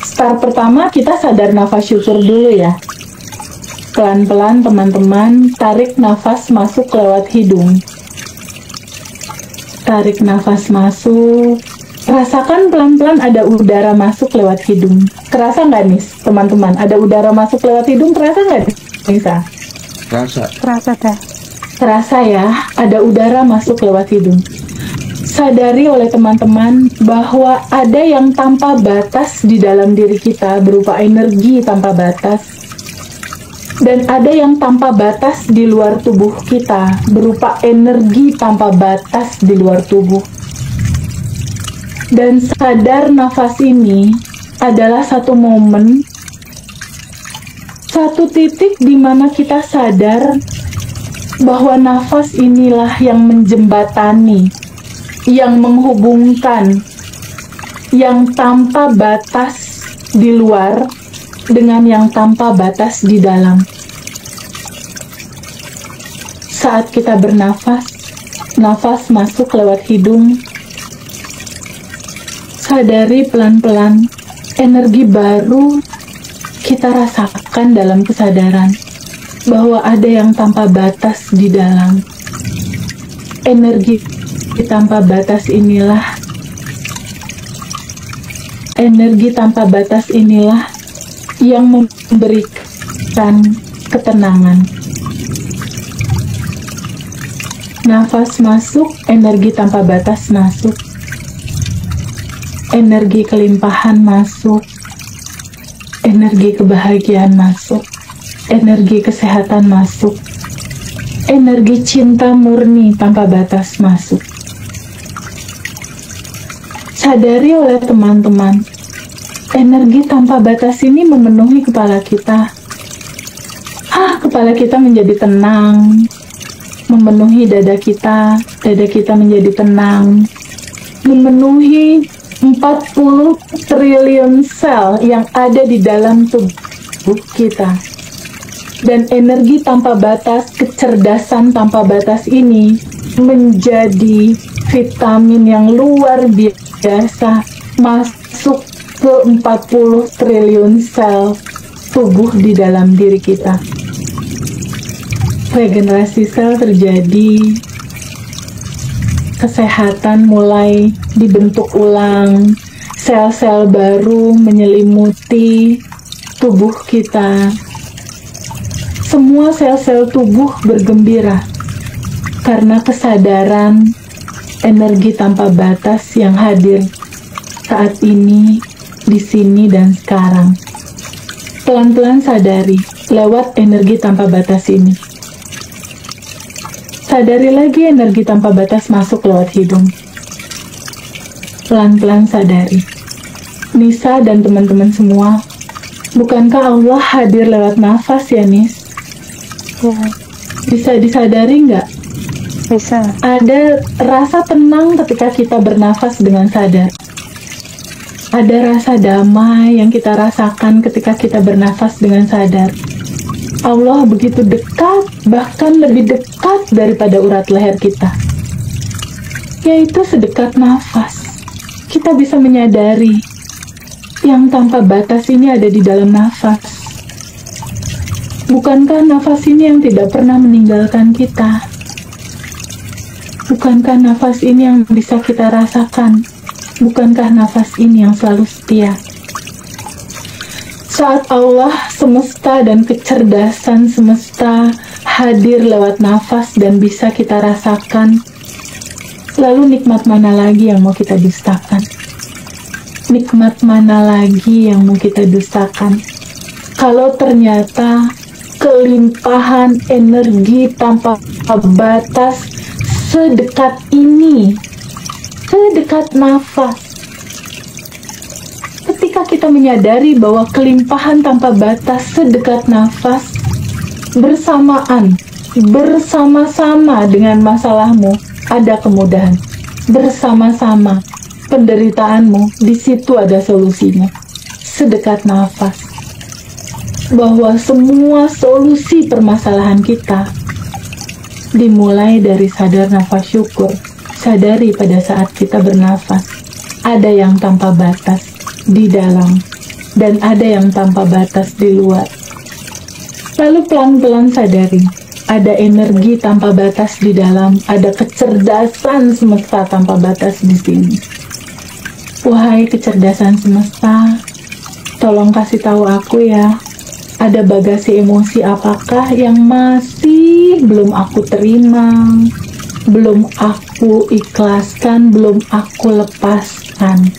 Start pertama kita sadar nafas syukur dulu ya. Pelan-pelan teman-teman, tarik nafas masuk lewat hidung. Tarik nafas masuk. Rasakan pelan-pelan ada udara masuk lewat hidung. Kerasa nggak nih teman-teman? Ada udara masuk lewat hidung, kerasa nggak Nisa? Kerasa. Kerasa teh. Kerasa ya, ada udara masuk lewat hidung. Sadari oleh teman-teman bahwa ada yang tanpa batas di dalam diri kita berupa energi tanpa batas. Dan ada yang tanpa batas di luar tubuh kita, berupa energi tanpa batas di luar tubuh. Dan sadar nafas ini adalah satu momen, satu titik di mana kita sadar bahwa nafas inilah yang menjembatani yang menghubungkan yang tanpa batas di luar dengan yang tanpa batas di dalam. Saat kita bernafas, nafas masuk lewat hidung. Sadari pelan-pelan energi baru kita rasakan dalam kesadaran bahwa ada yang tanpa batas di dalam. Energi tanpa batas inilah yang memberikan ketenangan. Nafas masuk, energi tanpa batas masuk. Energi kelimpahan masuk. Energi kebahagiaan masuk. Energi kesehatan masuk. Energi cinta murni tanpa batas masuk. Sadari oleh teman-teman, energi tanpa batas ini memenuhi kepala kita. Kepala kita menjadi tenang, memenuhi dada kita menjadi tenang, memenuhi 40 triliun sel yang ada di dalam tubuh kita. Dan energi tanpa batas, kecerdasan tanpa batas ini menjadi vitamin yang luar biasa masuk ke 40 triliun sel tubuh di dalam diri kita. Regenerasi sel terjadi, kesehatan mulai dibentuk ulang, sel-sel baru menyelimuti tubuh kita. Semua sel-sel tubuh bergembira karena kesadaran energi tanpa batas yang hadir saat ini, di sini dan sekarang. Pelan-pelan sadari lewat energi tanpa batas ini. Sadari lagi energi tanpa batas masuk lewat hidung. Pelan-pelan sadari. Nisa dan teman-teman semua, bukankah Allah hadir lewat nafas ya, Nis? Ya. Bisa disadari nggak? Bisa. Ada rasa tenang ketika kita bernafas dengan sadar. Ada rasa damai yang kita rasakan ketika kita bernafas dengan sadar. Allah begitu dekat, bahkan lebih dekat daripada urat leher kita. Yaitu sedekat nafas. Kita bisa menyadari yang tanpa batas ini ada di dalam nafas. Bukankah nafas ini yang tidak pernah meninggalkan kita? Bukankah nafas ini yang bisa kita rasakan? Bukankah nafas ini yang selalu setia? Saat Allah, semesta, dan kecerdasan semesta hadir lewat nafas dan bisa kita rasakan, lalu nikmat mana lagi yang mau kita dustakan? Nikmat mana lagi yang mau kita dustakan? Kalau ternyata kelimpahan energi tanpa batas sedekat ini, sedekat nafas. Ketika kita menyadari bahwa kelimpahan tanpa batas sedekat nafas, bersama-sama dengan masalahmu ada kemudahan. Bersama-sama penderitaanmu, di situ ada solusinya. Sedekat nafas. Bahwa semua solusi permasalahan kita dimulai dari sadar nafas syukur. Sadari pada saat kita bernafas, ada yang tanpa batas di dalam dan ada yang tanpa batas di luar. Lalu pelan-pelan sadari, ada energi tanpa batas di dalam, ada kecerdasan semesta tanpa batas di sini. Wahai kecerdasan semesta, tolong kasih tahu aku ya, ada bagasi emosi apakah yang masih belum aku terima, belum aku ikhlaskan, belum aku lepaskan.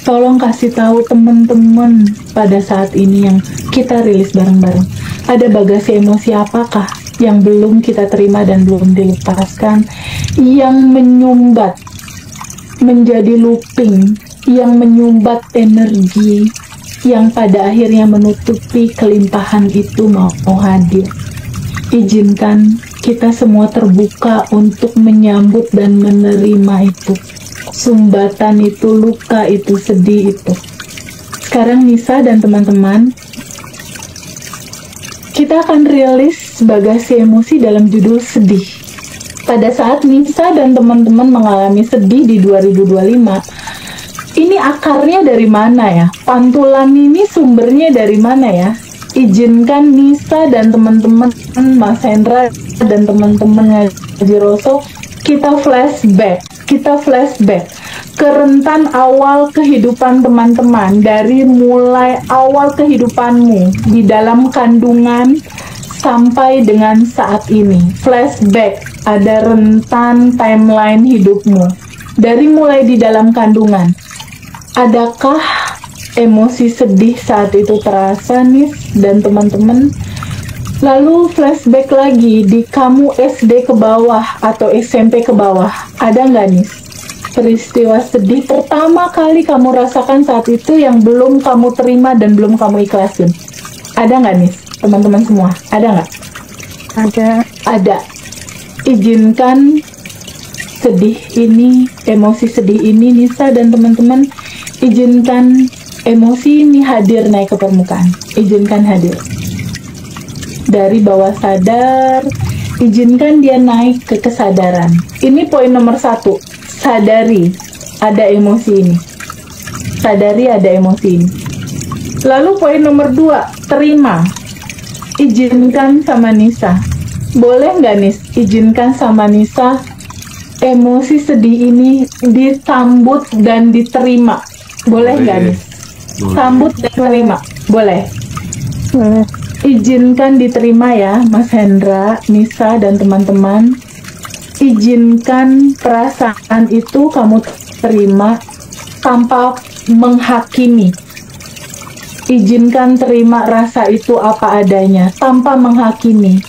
Tolong kasih tahu teman-teman pada saat ini yang kita rilis bareng-bareng. Ada bagasi emosi apakah yang belum kita terima dan belum dilepaskan, yang menyumbat, menjadi looping, yang menyumbat energi, yang pada akhirnya menutupi kelimpahan itu mau hadir. Izinkan kita semua terbuka untuk menyambut dan menerima itu. Sumbatan itu, luka itu, sedih itu. Sekarang Nisa dan teman-teman, kita akan rilis bagasi emosi dalam judul sedih. Pada saat Nisa dan teman-teman mengalami sedih di 2025, ini akarnya dari mana ya? Pantulan ini sumbernya dari mana ya? Izinkan Nisa dan teman-teman, Mas Hendra dan teman-teman Ngaji Rosso, kita flashback ke rentan awal kehidupan teman-teman, dari mulai awal kehidupanmu di dalam kandungan sampai dengan saat ini. Flashback, ada rentan timeline hidupmu dari mulai di dalam kandungan. Adakah emosi sedih saat itu terasa nih dan teman-teman? Lalu flashback lagi di kamu SD ke bawah atau SMP ke bawah, ada nggak nih peristiwa sedih pertama kali kamu rasakan saat itu yang belum kamu terima dan belum kamu ikhlasin? Ada nggak nih teman-teman semua? Ada nggak? Ada. Izinkan sedih ini, emosi sedih ini, Nisa dan teman-teman, izinkan emosi ini hadir naik ke permukaan. Izinkan hadir dari bawah sadar, izinkan dia naik ke kesadaran. Ini poin nomor 1, sadari ada emosi ini. Sadari ada emosi ini. Lalu poin nomor 2, terima. Izinkan sama Nisa. Boleh nggak Nis, izinkan sama Nisa emosi sedih ini disambut dan diterima. Boleh nggak Nis? Sambut dan terima. Boleh. Izinkan diterima ya Mas Hendra, Nisa dan teman-teman. Izinkan perasaan itu kamu terima tanpa menghakimi. Izinkan terima rasa itu apa adanya tanpa menghakimi.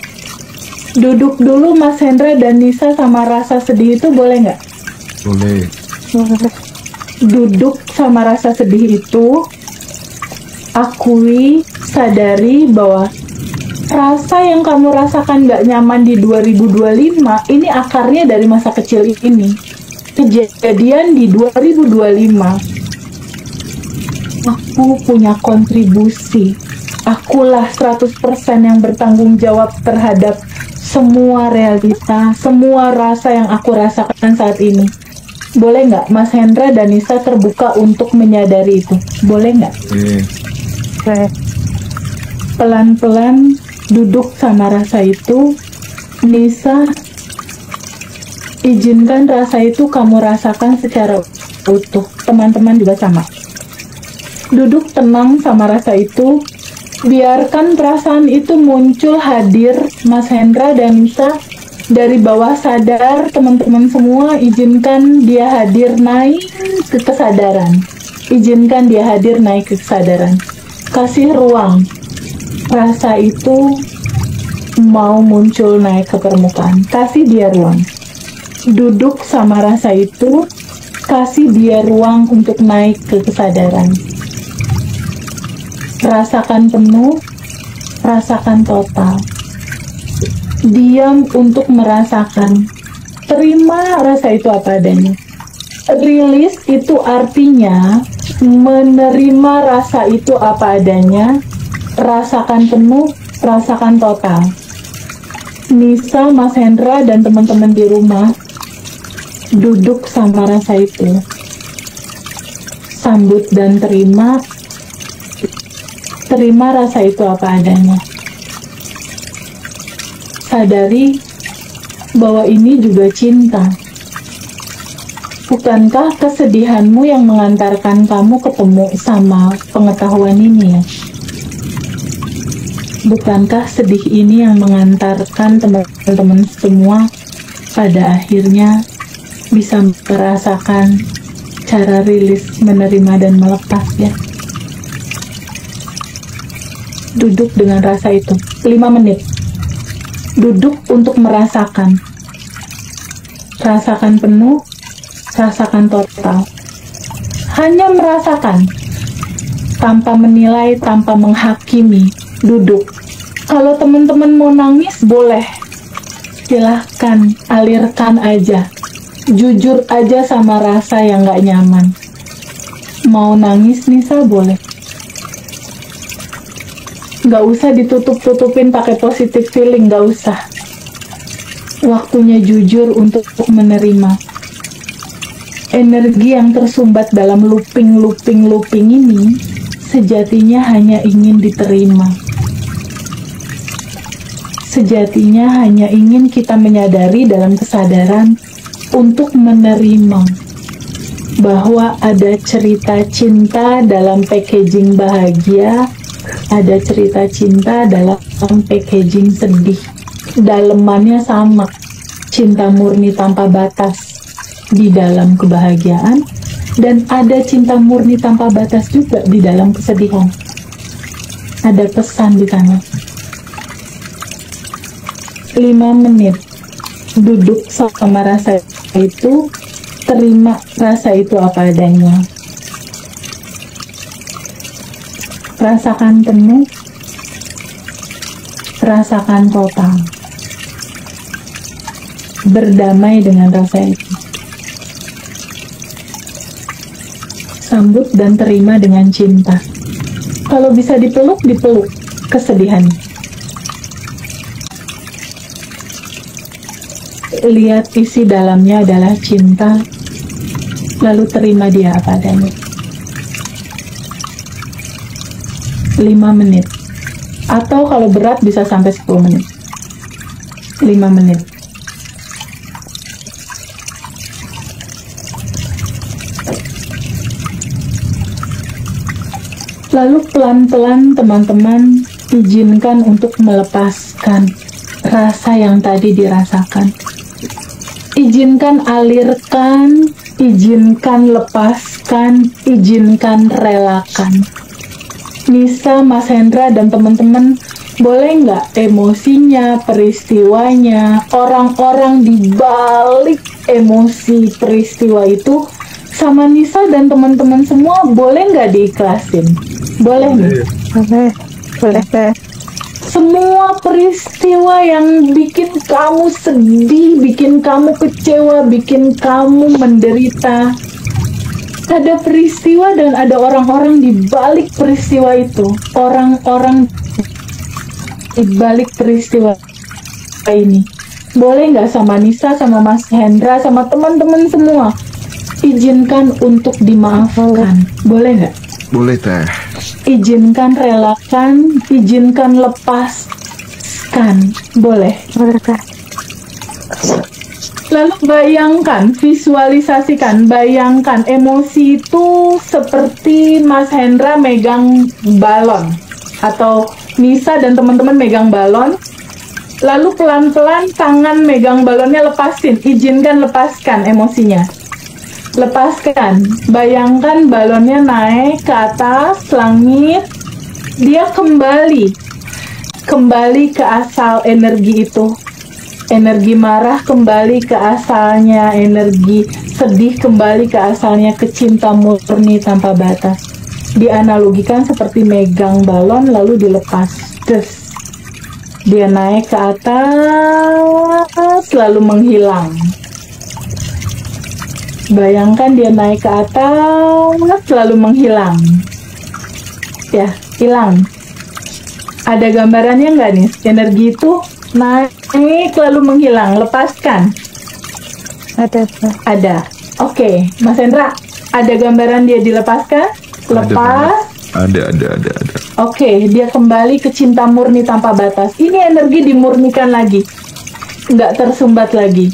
Duduk dulu Mas Hendra dan Nisa sama rasa sedih itu, boleh nggak? Boleh. Duduk sama rasa sedih itu, akui, sadari bahwa rasa yang kamu rasakan nggak nyaman di 2025 ini akarnya dari masa kecil ini. Kejadian di 2025. Aku punya kontribusi. Akulah 100% yang bertanggung jawab terhadap semua realita, semua rasa yang aku rasakan saat ini. Boleh nggak Mas Hendra dan Nisa terbuka untuk menyadari itu? Boleh nggak? Pelan-pelan duduk sama rasa itu. Nisa, izinkan rasa itu kamu rasakan secara utuh. Teman-teman juga sama. Duduk tenang sama rasa itu. Biarkan perasaan itu muncul, hadir. Mas Hendra dan Nisa, dari bawah sadar, teman-teman semua, izinkan dia hadir naik ke kesadaran. Izinkan dia hadir naik ke kesadaran. Kasih ruang. Rasa itu mau muncul naik ke permukaan. Kasih dia ruang. Duduk sama rasa itu, kasih dia ruang untuk naik ke kesadaran. Rasakan penuh, rasakan total. Diam untuk merasakan. Terima rasa itu apa adanya. Rilis itu artinya menerima rasa itu apa adanya. Rasakan penuh, rasakan total. Nisa, Mas Hendra, dan teman-teman di rumah, duduk sama rasa itu. Sambut dan terima. Terima rasa itu apa adanya. Sadari bahwa ini juga cinta. Bukankah kesedihanmu yang mengantarkan kamu ketemu sama pengetahuan ini ya? Bukankah sedih ini yang mengantarkan teman-teman semua pada akhirnya bisa merasakan cara rilis, menerima, dan melepas ya? Duduk dengan rasa itu 5 menit. Duduk untuk merasakan. Rasakan penuh, rasakan total. Hanya merasakan, tanpa menilai, tanpa menghakimi. Duduk. Kalau teman-teman mau nangis, boleh. silahkan alirkan aja. Jujur aja sama rasa yang gak nyaman. Mau nangis Nisa boleh. Gak usah ditutup-tutupin pakai positive feeling, gak usah. Waktunya jujur untuk menerima. Energi yang tersumbat dalam looping ini sejatinya hanya ingin diterima. Sejatinya hanya ingin kita menyadari dalam kesadaran untuk menerima bahwa ada cerita cinta dalam packaging bahagia, ada cerita cinta dalam packaging sedih. Dalemannya sama, cinta murni tanpa batas di dalam kebahagiaan, dan ada cinta murni tanpa batas juga di dalam kesedihan. Ada pesan di sana. 5 menit duduk sama rasa itu, terima rasa itu apa adanya. Rasakan penuh, rasakan total. Berdamai dengan rasa itu. Sambut dan terima dengan cinta. Kalau bisa dipeluk, dipeluk kesedihan. Lihat isi dalamnya adalah cinta, lalu terima dia apa adanya. 5 menit. Atau kalau berat bisa sampai 10 menit. 5 menit. Lalu pelan-pelan teman-teman izinkan untuk melepaskan rasa yang tadi dirasakan. Izinkan alirkan, izinkan lepaskan, izinkan relakan. Nisa, Mas Hendra, dan teman-teman, boleh nggak emosinya, peristiwanya, orang-orang di balik emosi peristiwa itu sama Nisa dan teman-teman semua boleh nggak diikhlasin? Boleh nih? Boleh teh. Semua peristiwa yang bikin kamu sedih, bikin kamu kecewa, bikin kamu menderita. Ada peristiwa dan ada orang-orang di balik peristiwa itu. Orang-orang di balik peristiwa ini. Boleh nggak sama Nisa, sama Mas Hendra, sama teman-teman semua? Izinkan untuk dimaafkan. Boleh nggak? Boleh teh. Izinkan relakan, izinkan lepaskan. Boleh? Boleh teh. Lalu bayangkan, visualisasikan, bayangkan emosi itu seperti Mas Hendra megang balon, atau Nisa dan teman-teman megang balon. Lalu pelan-pelan tangan megang balonnya lepasin, izinkan lepaskan emosinya. Lepaskan, bayangkan balonnya naik ke atas langit, dia kembali ke asal energi itu. Energi marah kembali ke asalnya, energi sedih kembali ke asalnya, ke cinta murni tanpa batas. Dianalogikan seperti megang balon lalu dilepas. Terus dia naik ke atas lalu menghilang. Bayangkan dia naik ke atas lalu menghilang. Ya, hilang. Ada gambarannya nggak nih? Energi itu naik lalu menghilang. Lepaskan. Ada. Ada. Oke, Mas Hendra, ada gambaran dia dilepaskan? Lepas. Ada. Oke, dia kembali ke cinta murni tanpa batas. Ini energi dimurnikan lagi. Nggak tersumbat lagi.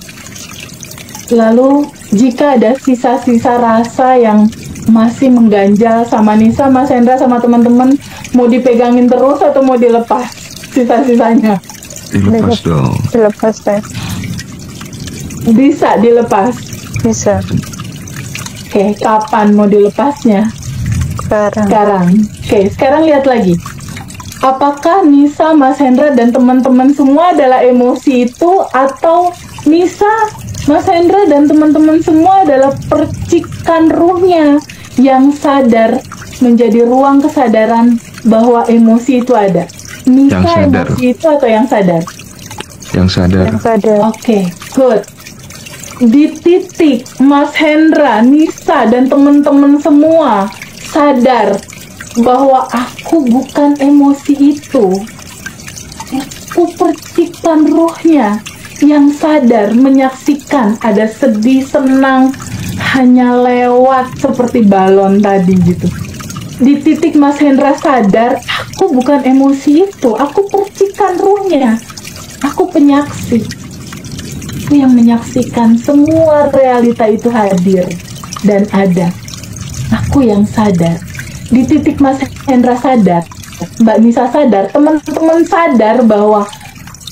Lalu, jika ada sisa-sisa rasa yang masih mengganjal sama Nisa, Mas Hendra, sama teman-teman, mau dipegangin terus atau mau dilepas sisa-sisanya? Dilepas dong. Dilepas teh. Bisa dilepas? Bisa. Oke, kapan mau dilepasnya? Sekarang. Oke, sekarang lihat lagi. Apakah Nisa, Mas Hendra, dan teman-teman semua adalah emosi itu, atau Nisa, Mas Hendra, dan teman-teman semua adalah percikan ruhnya yang sadar, menjadi ruang kesadaran bahwa emosi itu ada? Nisa emosi itu atau yang sadar? Yang sadar. Yang sadar. Oke, good. Di titik Mas Hendra, Nisa, dan teman-teman semua sadar bahwa aku bukan emosi itu. Aku percikan ruhnya yang sadar menyaksikan ada sedih, senang, hanya lewat seperti balon tadi gitu. Di titik Mas Hendra sadar, aku bukan emosi itu, aku percikan ruhnya. Aku penyaksi. Aku yang menyaksikan semua realita itu hadir dan ada. Aku yang sadar. Di titik Mas Hendra sadar, Mbak Nisa sadar, teman-teman sadar bahwa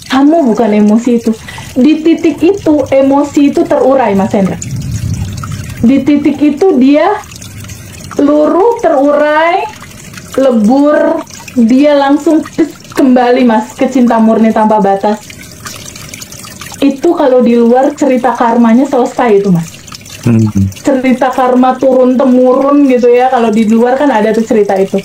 kamu bukan emosi itu. Di titik itu, emosi itu terurai, Mas Hendra. Di titik itu dia luruh, terurai, lebur, dia langsung kembali, Mas, ke cinta murni tanpa batas. Itu kalau di luar cerita karmanya selesai itu, Mas. Cerita karma turun-temurun gitu ya. Kalau di luar kan ada tuh cerita itu.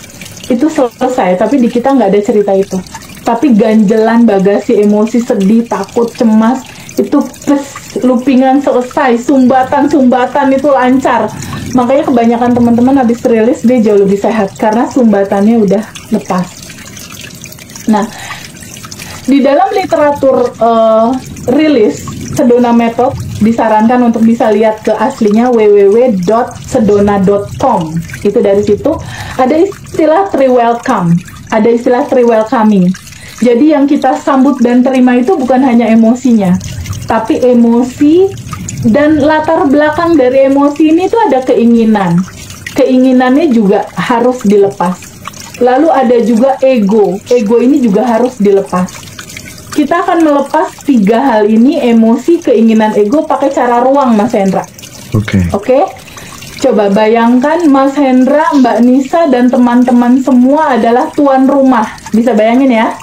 Itu selesai, tapi di kita nggak ada cerita itu. Tapi ganjelan bagasi emosi, sedih, takut, cemas, itu loopingan selesai, sumbatan itu lancar. Makanya kebanyakan teman-teman habis rilis dia jauh lebih sehat karena sumbatannya udah lepas. Nah, di dalam literatur rilis Sedona Method disarankan untuk bisa lihat ke aslinya www.sedona.com. Itu dari situ ada istilah tree welcome, ada istilah tree welcoming. Jadi yang kita sambut dan terima itu bukan hanya emosinya, tapi emosi dan latar belakang dari emosi ini tuh ada keinginan. Keinginannya juga harus dilepas. Lalu ada juga ego. Ego ini juga harus dilepas. Kita akan melepas 3 hal ini, emosi, keinginan, ego, pakai cara ruang, Mas Hendra. Oke? Coba bayangkan Mas Hendra, Mbak Nisa, dan teman-teman semua adalah tuan rumah. Bisa bayangin ya?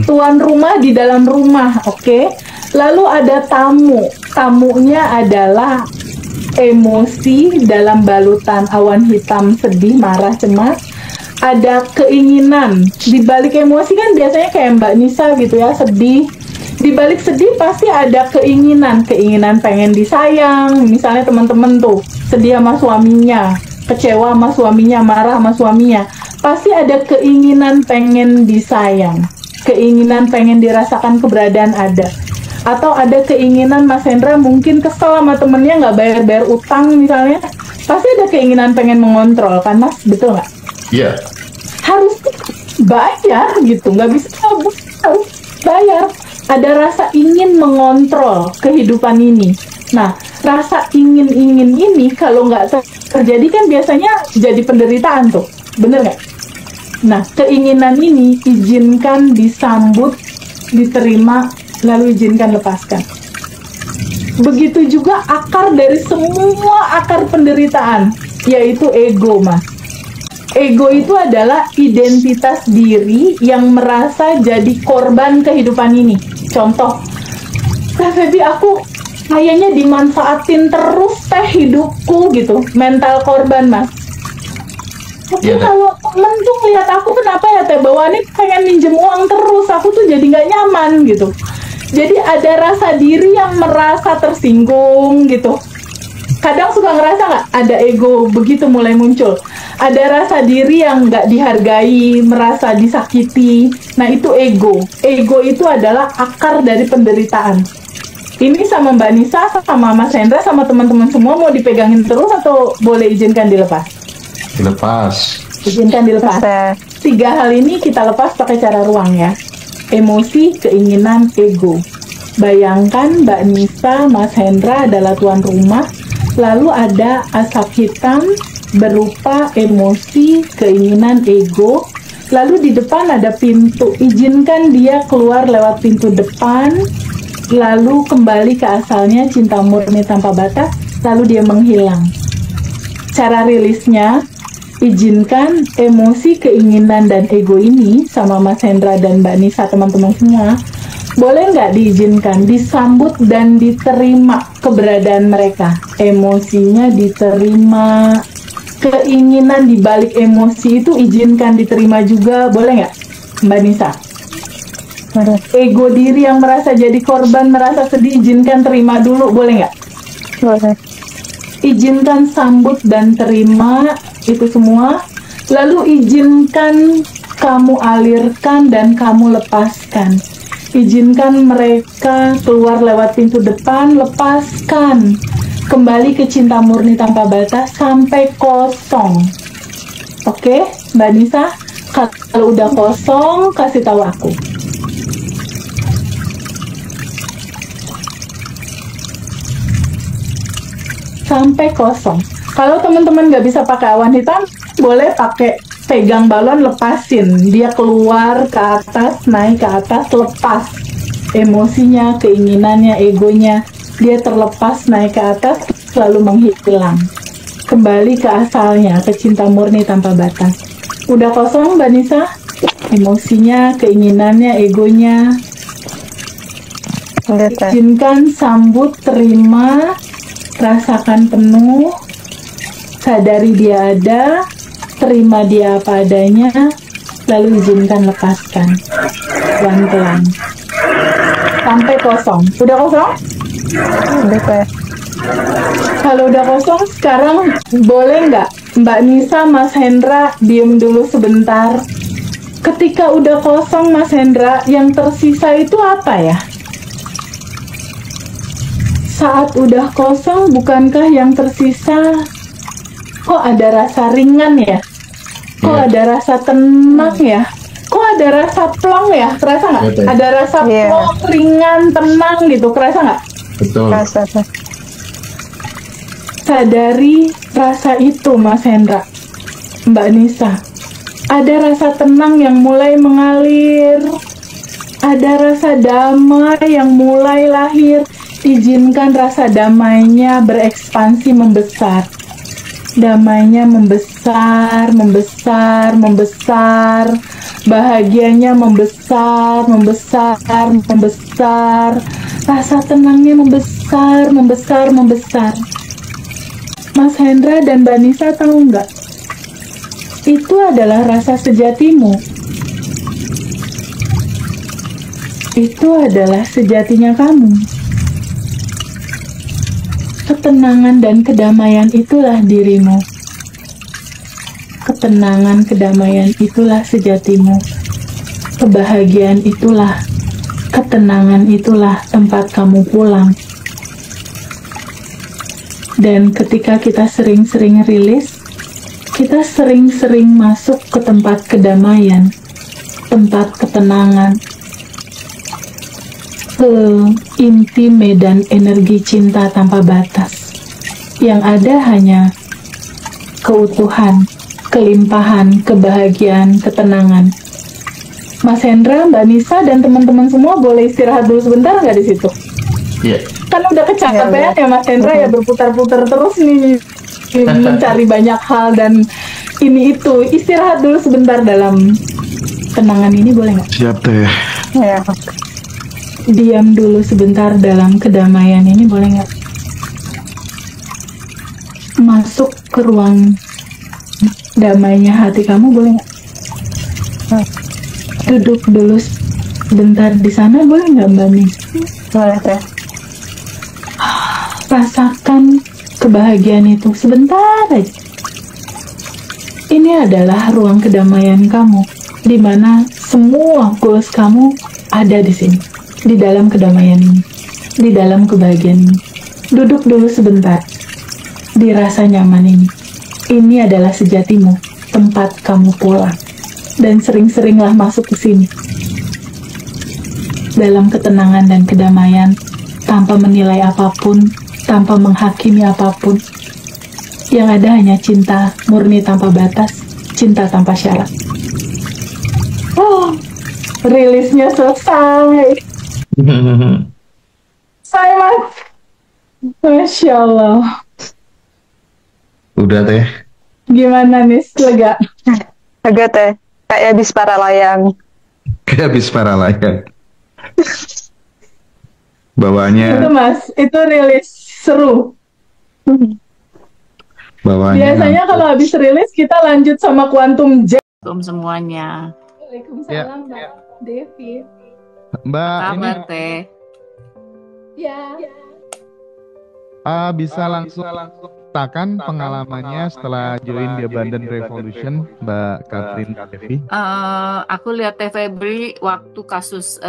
Tuan rumah di dalam rumah, oke? Lalu ada tamu. Tamunya adalah emosi dalam balutan awan hitam, sedih, marah, cemas. Ada keinginan. Di balik emosi kan biasanya kayak Mbak Nisa gitu ya, sedih. Di balik sedih pasti ada keinginan. Keinginan pengen disayang. Misalnya teman-teman tuh sedih sama suaminya, kecewa sama suaminya, marah sama suaminya. Pasti ada keinginan pengen disayang. Keinginan pengen dirasakan keberadaan ada. Atau ada keinginan Mas Hendra mungkin kesel sama temennya nggak bayar-bayar utang misalnya. Pasti ada keinginan pengen mengontrol kan, Mas? Betul nggak? Iya. Harus bayar gitu, nggak bisa harus bayar. Ada rasa ingin mengontrol kehidupan ini. Nah, rasa ingin-ingin ini kalau nggak terjadi kan biasanya jadi penderitaan tuh, bener nggak? Nah, keinginan ini izinkan disambut, diterima, lalu izinkan lepaskan. Begitu juga akar dari semua akar penderitaan, yaitu ego, Mas. Ego itu adalah identitas diri yang merasa jadi korban kehidupan ini. Contoh, Teh Febi, aku kayaknya dimanfaatin terus teh hidupku gitu. Mental korban, Mas. Tapi kalau temen tuh ngeliat aku, kenapa ya Teh bawaannya pengen minjem uang terus, aku tuh jadi nggak nyaman gitu. Jadi ada rasa diri yang merasa tersinggung gitu. Kadang suka ngerasa nggak ada ego begitu mulai muncul. Ada rasa diri yang nggak dihargai, merasa disakiti. Nah itu ego. Ego itu adalah akar dari penderitaan. Ini sama Mbak Nisa, sama Mas Hendra, sama teman-teman semua mau dipegangin terus atau boleh izinkan dilepas? Dilepas. Izinkan dilepas. 3 hal ini kita lepas pakai cara ruang ya. Emosi, keinginan, ego. Bayangkan Mbak Nisa, Mas Hendra adalah tuan rumah. Lalu ada asap hitam berupa emosi, keinginan, ego. Lalu di depan ada pintu. Izinkan dia keluar lewat pintu depan. Lalu kembali ke asalnya, cinta murni tanpa batas. Lalu dia menghilang. Cara rilisnya, izinkan emosi, keinginan, dan ego ini sama Mas Hendra dan Mbak Nisa, teman-teman semua, boleh nggak diizinkan, disambut dan diterima keberadaan mereka. Emosinya diterima, keinginan di balik emosi itu izinkan diterima juga, boleh nggak Mbak Nisa? Boleh. Ego diri yang merasa jadi korban, merasa sedih, izinkan terima dulu, boleh nggak? Boleh. Izinkan sambut dan terima itu semua. Lalu izinkan kamu alirkan dan kamu lepaskan. Izinkan mereka keluar lewat pintu depan, lepaskan. Kembali ke cinta murni tanpa batas sampai kosong. Oke, Mbak Nisa, kalau udah kosong, kasih tahu aku. Sampai kosong. Kalau teman-teman nggak bisa pakai awan hitam, boleh pakai pegang balon, lepasin. Dia keluar ke atas, naik ke atas, lepas. Emosinya, keinginannya, egonya, dia terlepas naik ke atas, lalu menghilang. Kembali ke asalnya, ke cinta murni tanpa batas. Udah kosong, Mbak Nisa? Emosinya, keinginannya, egonya. Udah, Teh. Izinkan, sambut, terima, rasakan penuh, sadari dia ada, terima dia apa adanya, lalu izinkan lepaskan pelan-pelan sampai kosong. Udah kosong? Udah, Teh. Kalau udah kosong, sekarang boleh nggak Mbak Nisa, Mas Hendra diem dulu sebentar. Ketika udah kosong, Mas Hendra, yang tersisa itu apa ya? Saat udah kosong, bukankah yang tersisa kok ada rasa ringan ya? Kok ada rasa tenang ya? Kok ada rasa plong ya? Kerasa nggak? Betul. Ada rasa Iya. plong, ringan, tenang gitu. Kerasa nggak? Betul. Rasa, Teh. Sadari rasa itu, Mas Hendra, Mbak Nisa. Ada rasa tenang yang mulai mengalir. Ada rasa damai yang mulai lahir. Izinkan rasa damainya berekspansi, membesar. Damainya membesar, membesar, membesar. Bahagianya membesar, membesar, membesar. Rasa tenangnya membesar, membesar, membesar. Mas Hendra dan Mbak Nisa tahu nggak? Itu adalah rasa sejatimu. Itu adalah sejatinya kamu. Ketenangan dan kedamaian itulah dirimu. Ketenangan, kedamaian itulah sejatimu. Kebahagiaan itulah, ketenangan itulah tempat kamu pulang. Dan ketika kita sering-sering rilis, kita sering-sering masuk ke tempat kedamaian, tempat ketenangan, ke inti medan energi cinta tanpa batas. Yang ada hanya keutuhan, kelimpahan, kebahagiaan, ketenangan. Mas Hendra, Mbak Nisa, dan teman-teman semua boleh istirahat dulu sebentar nggak di situ? Iya. Kan udah kecapean ya Mas Hendra ya, berputar-putar terus nih mencari banyak hal dan ini itu. Istirahat dulu sebentar dalam kenangan ini, boleh nggak? Siap Teh. Ya. Diam dulu sebentar dalam kedamaian ini, boleh nggak? Masuk ke ruang damainya hati kamu, boleh nggak? Duduk dulu sebentar di sana, boleh nggak Mbak Nis? Boleh, Teh. Rasakan kebahagiaan itu sebentar aja. Ini adalah ruang kedamaian kamu, di mana semua goals kamu ada di sini, di dalam kedamaian ini, di dalam kebahagiaan ini. Duduk dulu sebentar, dirasa nyaman ini. Ini adalah sejatimu, tempat kamu pulang. Dan sering-seringlah masuk ke sini. Dalam ketenangan dan kedamaian, tanpa menilai apapun, tanpa menghakimi apapun. Yang ada hanya cinta murni tanpa batas, cinta tanpa syarat. Oh, rilisnya selesai. Saya Mas. Masya Allah. Udah Teh. Gimana nih, lega? Agak, Teh. Kayak habis para layang. Kayak habis para layang. Itu Bawaannya Mas, itu rilis seru. Biasanya kalau habis rilis kita lanjut sama Quantum J. Assalamualaikum semuanya. Waalaikumsalam Mbak Devi. Mbak ini Kabar Teh. Ya, bisa langsung ceritakan pengalamannya setelah join di Abundant Revolution, Mbak Catherine Devi. Aku lihat Teh Febri waktu kasus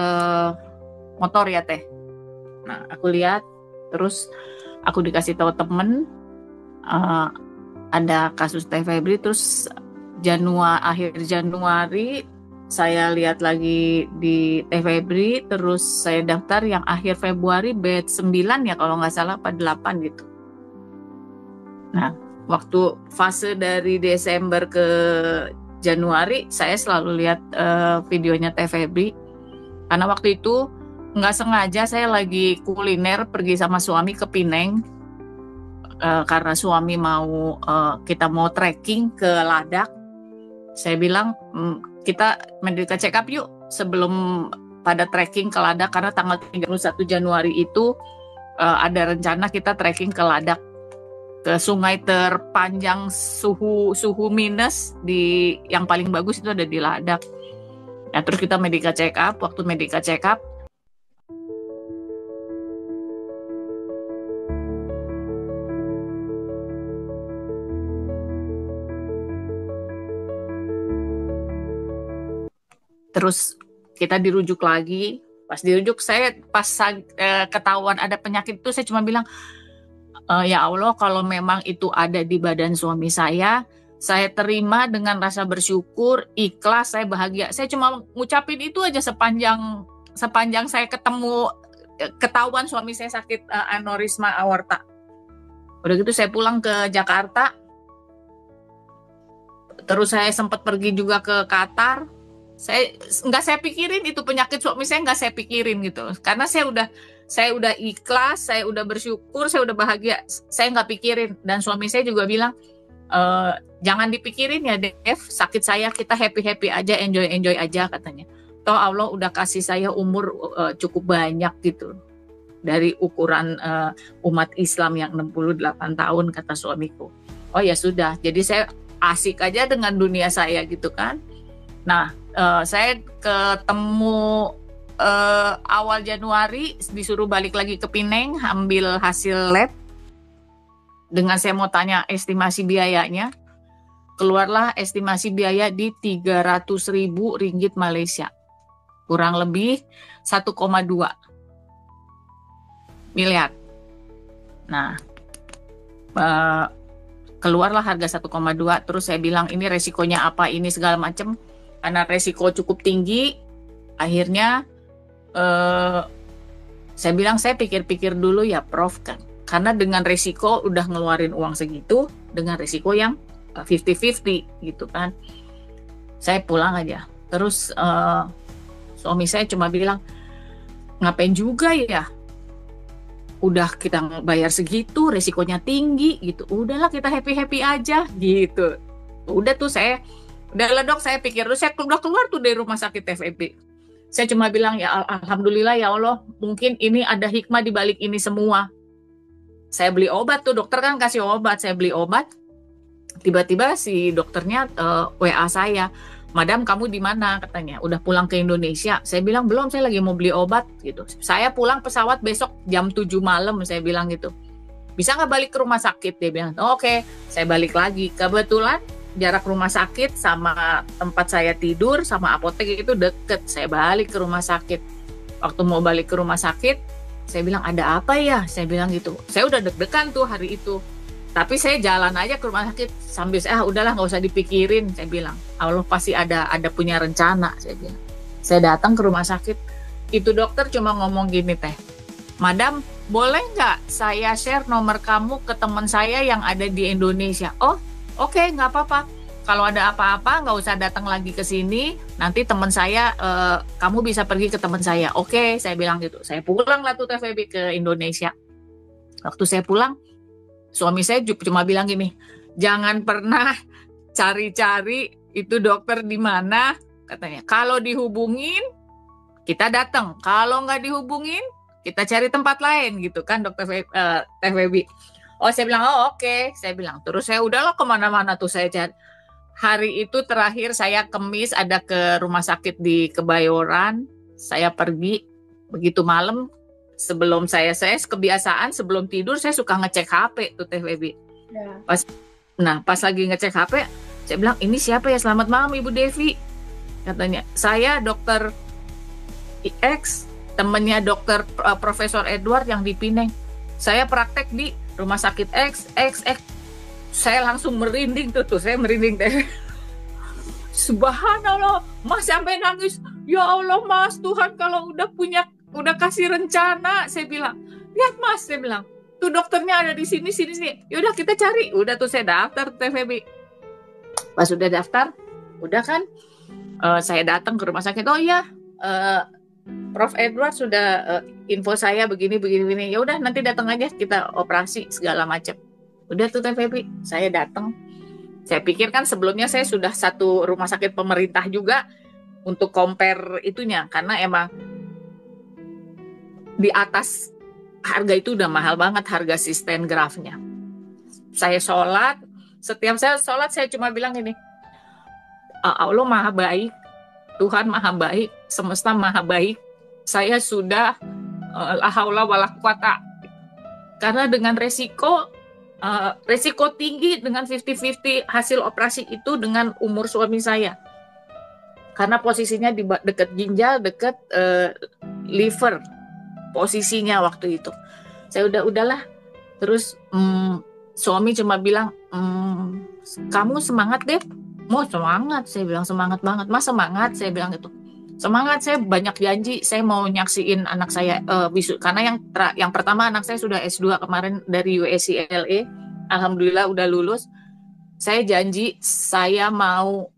motor ya Teh. Nah, aku lihat, terus aku dikasih tahu temen ada kasus Teh Febri, terus akhir Januari saya lihat lagi di Teh Febri, terus saya daftar yang akhir Februari batch 9 ya kalau nggak salah, apa 8 gitu. Nah, waktu fase dari Desember ke Januari saya selalu lihat videonya Teh Febri, karena waktu itu nggak sengaja saya lagi kuliner pergi sama suami ke Pineng, karena suami kita mau trekking ke Ladak. Saya bilang kita medical check up yuk sebelum pada trekking ke Ladak, karena tanggal 31 Januari itu ada rencana kita trekking ke Ladak, ke sungai terpanjang suhu minus yang paling bagus itu ada di Ladak. Nah, terus kita medical check up. Waktu medical check up terus kita dirujuk lagi. Pas dirujuk saya ketahuan ada penyakit itu, saya cuma bilang, ya Allah, kalau memang itu ada di badan suami saya terima dengan rasa bersyukur, ikhlas, saya bahagia. Saya cuma ngucapin itu aja sepanjang saya ketahuan suami saya sakit aneurisma aorta. Udah gitu saya pulang ke Jakarta. Terus saya sempat pergi juga ke Qatar. Saya pikirin itu penyakit suami saya, nggak saya pikirin gitu, karena saya udah ikhlas, saya udah bersyukur, saya udah bahagia, saya nggak pikirin. Dan suami saya juga bilang, jangan dipikirin ya Dev, sakit saya kita happy aja, enjoy aja katanya. Toh Allah udah kasih saya umur cukup banyak gitu, dari ukuran umat Islam yang 68 tahun kata suamiku. Oh ya sudah, jadi saya asik aja dengan dunia saya gitu kan. Nah, saya ketemu awal Januari, disuruh balik lagi ke Pineng ambil hasil lab. Dengan saya mau tanya estimasi biayanya, keluarlah estimasi biaya di 300.000 ringgit Malaysia, kurang lebih 1,2 miliar. Nah, keluarlah harga 1,2. Terus saya bilang ini resikonya apa, ini segala macam. Karena resiko cukup tinggi, akhirnya saya bilang saya pikir-pikir dulu ya Prof kan. Karena dengan resiko udah ngeluarin uang segitu, dengan resiko yang 50-50 gitu kan. Saya pulang aja. Terus suami saya cuma bilang, ngapain juga ya? Udah kita bayar segitu, resikonya tinggi gitu. Udahlah kita happy aja gitu. Udah tuh udahlah dok, saya pikir dulu, saya udah keluar tuh dari rumah sakit TVB. Saya cuma bilang ya alhamdulillah ya Allah, mungkin ini ada hikmah di balik ini semua. Saya beli obat tuh, dokter kan kasih obat, saya beli obat. Tiba-tiba si dokternya WA saya, Madam kamu di mana katanya, udah pulang ke Indonesia. Saya bilang belum, saya lagi mau beli obat gitu. Saya pulang pesawat besok jam 7 malam, saya bilang gitu. Bisa nggak balik ke rumah sakit? Dia bilang, oke. Saya balik lagi. Kebetulan jarak rumah sakit sama tempat saya tidur sama apotek itu deket. Saya balik ke rumah sakit. Waktu mau balik ke rumah sakit, saya bilang ada apa ya? Saya bilang gitu. Saya udah deg-degan tuh hari itu. Tapi saya jalan aja ke rumah sakit sambil udahlah nggak usah dipikirin. Saya bilang Allah pasti ada punya rencana. Saya bilang. Saya datang ke rumah sakit. Itu dokter cuma ngomong gini Teh, Madam boleh nggak saya share nomor kamu ke teman saya yang ada di Indonesia? Oh oke, nggak apa-apa. Kalau ada apa-apa nggak usah datang lagi ke sini. Nanti teman saya, kamu bisa pergi ke teman saya. Oke, saya bilang gitu. Saya pulang lah tuh TVB ke Indonesia. Waktu saya pulang, suami saya cuma bilang gini, jangan pernah cari-cari itu dokter di mana, katanya. Kalau dihubungin, kita datang. Kalau nggak dihubungin, kita cari tempat lain gitu kan, dokter TVB. Oh, saya bilang, oh oke. Saya bilang, terus saya udahlah kemana-mana tuh saya cari. Hari itu terakhir saya Kemis ada ke rumah sakit di Kebayoran. Saya pergi, begitu malam, sebelum saya kebiasaan sebelum tidur saya suka ngecek HP tuh Teh Febi. Ya. Pas lagi ngecek HP, saya bilang, ini siapa ya? Selamat malam Ibu Devi. Katanya, saya dokter X, temennya dokter Profesor Edward yang di Pineng. Saya praktek di rumah sakit X. Saya langsung merinding tuh, saya merinding deh. Subhanallah, Mas sampai nangis. Ya Allah Mas, Tuhan kalau udah kasih rencana, saya bilang. Lihat Mas, saya bilang. Tuh dokternya ada di sini. Yaudah kita cari. Udah tuh saya daftar Teh Febi. Pas udah daftar, udah kan, saya datang ke rumah sakit. Oh iya, Prof Edward sudah info saya begini. Ya udah nanti datang aja kita operasi segala macam. Udah tuh Teh Febi, saya datang. Saya pikir kan sebelumnya saya sudah satu rumah sakit pemerintah juga untuk compare itunya, karena emang di atas harga itu udah mahal banget harga si stenografnya. Saya sholat, setiap saya sholat saya cuma bilang ini, Allah maha baik, Tuhan maha baik, semesta maha baik. Saya sudah la haula wala quwata, karena dengan resiko tinggi dengan 50-50 hasil operasi itu dengan umur suami saya, karena posisinya di dekat ginjal, dekat liver posisinya waktu itu. Saya udahlah. Terus suami cuma bilang, kamu semangat deh. Mau semangat, saya bilang semangat banget. Mas semangat, saya bilang gitu. Semangat, saya banyak janji, saya mau nyaksiin anak saya karena yang pertama anak saya sudah S2 kemarin dari USCLA, alhamdulillah udah lulus. Saya janji saya mau